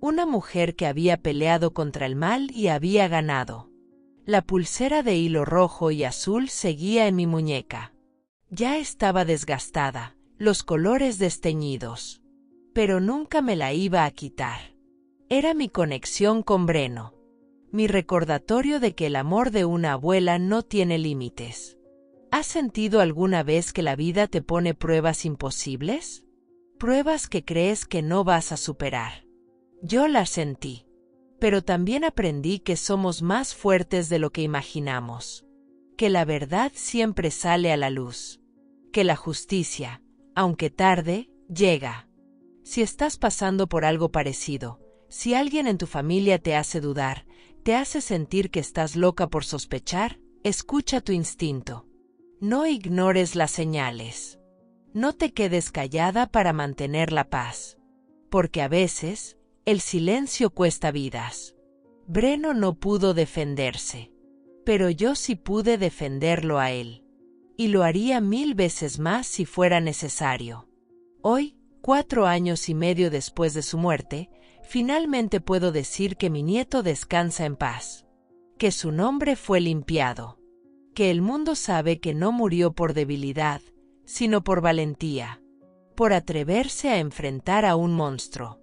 Una mujer que había peleado contra el mal y había ganado. La pulsera de hilo rojo y azul seguía en mi muñeca. Ya estaba desgastada, los colores desteñidos. Pero nunca me la iba a quitar. Era mi conexión con Breno. Mi recordatorio de que el amor de una abuela no tiene límites. ¿Has sentido alguna vez que la vida te pone pruebas imposibles? Pruebas que crees que no vas a superar. Yo las sentí. Pero también aprendí que somos más fuertes de lo que imaginamos. Que la verdad siempre sale a la luz. Que la justicia, aunque tarde, llega. Si estás pasando por algo parecido, si alguien en tu familia te hace dudar, te hace sentir que estás loca por sospechar, escucha tu instinto. No ignores las señales. No te quedes callada para mantener la paz. Porque a veces, el silencio cuesta vidas. Breno no pudo defenderse. Pero yo sí pude defenderlo a él. Y lo haría 1000 veces más si fuera necesario. Hoy, 4 años y medio después de su muerte, finalmente puedo decir que mi nieto descansa en paz. Que su nombre fue limpiado. Que el mundo sabe que no murió por debilidad, sino por valentía. Por atreverse a enfrentar a un monstruo.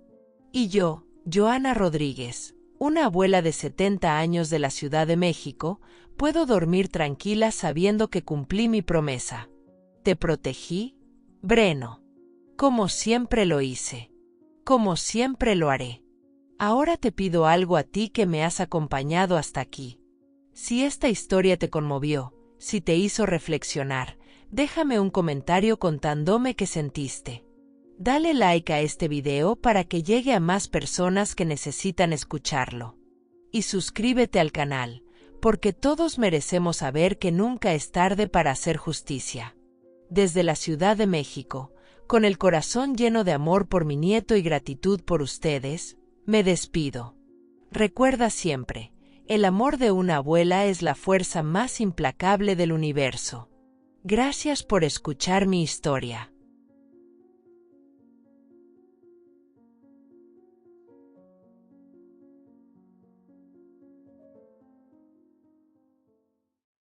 Y yo, Joana Rodríguez, una abuela de 70 años de la Ciudad de México, puedo dormir tranquila sabiendo que cumplí mi promesa. Te protegí, Breno. Como siempre lo hice. Como siempre lo haré. Ahora te pido algo a ti que me has acompañado hasta aquí. Si esta historia te conmovió, si te hizo reflexionar, déjame un comentario contándome qué sentiste. Dale like a este video para que llegue a más personas que necesitan escucharlo. Y suscríbete al canal, porque todos merecemos saber que nunca es tarde para hacer justicia. Desde la Ciudad de México, Con el corazón lleno de amor por mi nieto y gratitud por ustedes, me despido. Recuerda siempre, el amor de una abuela es la fuerza más implacable del universo. Gracias por escuchar mi historia.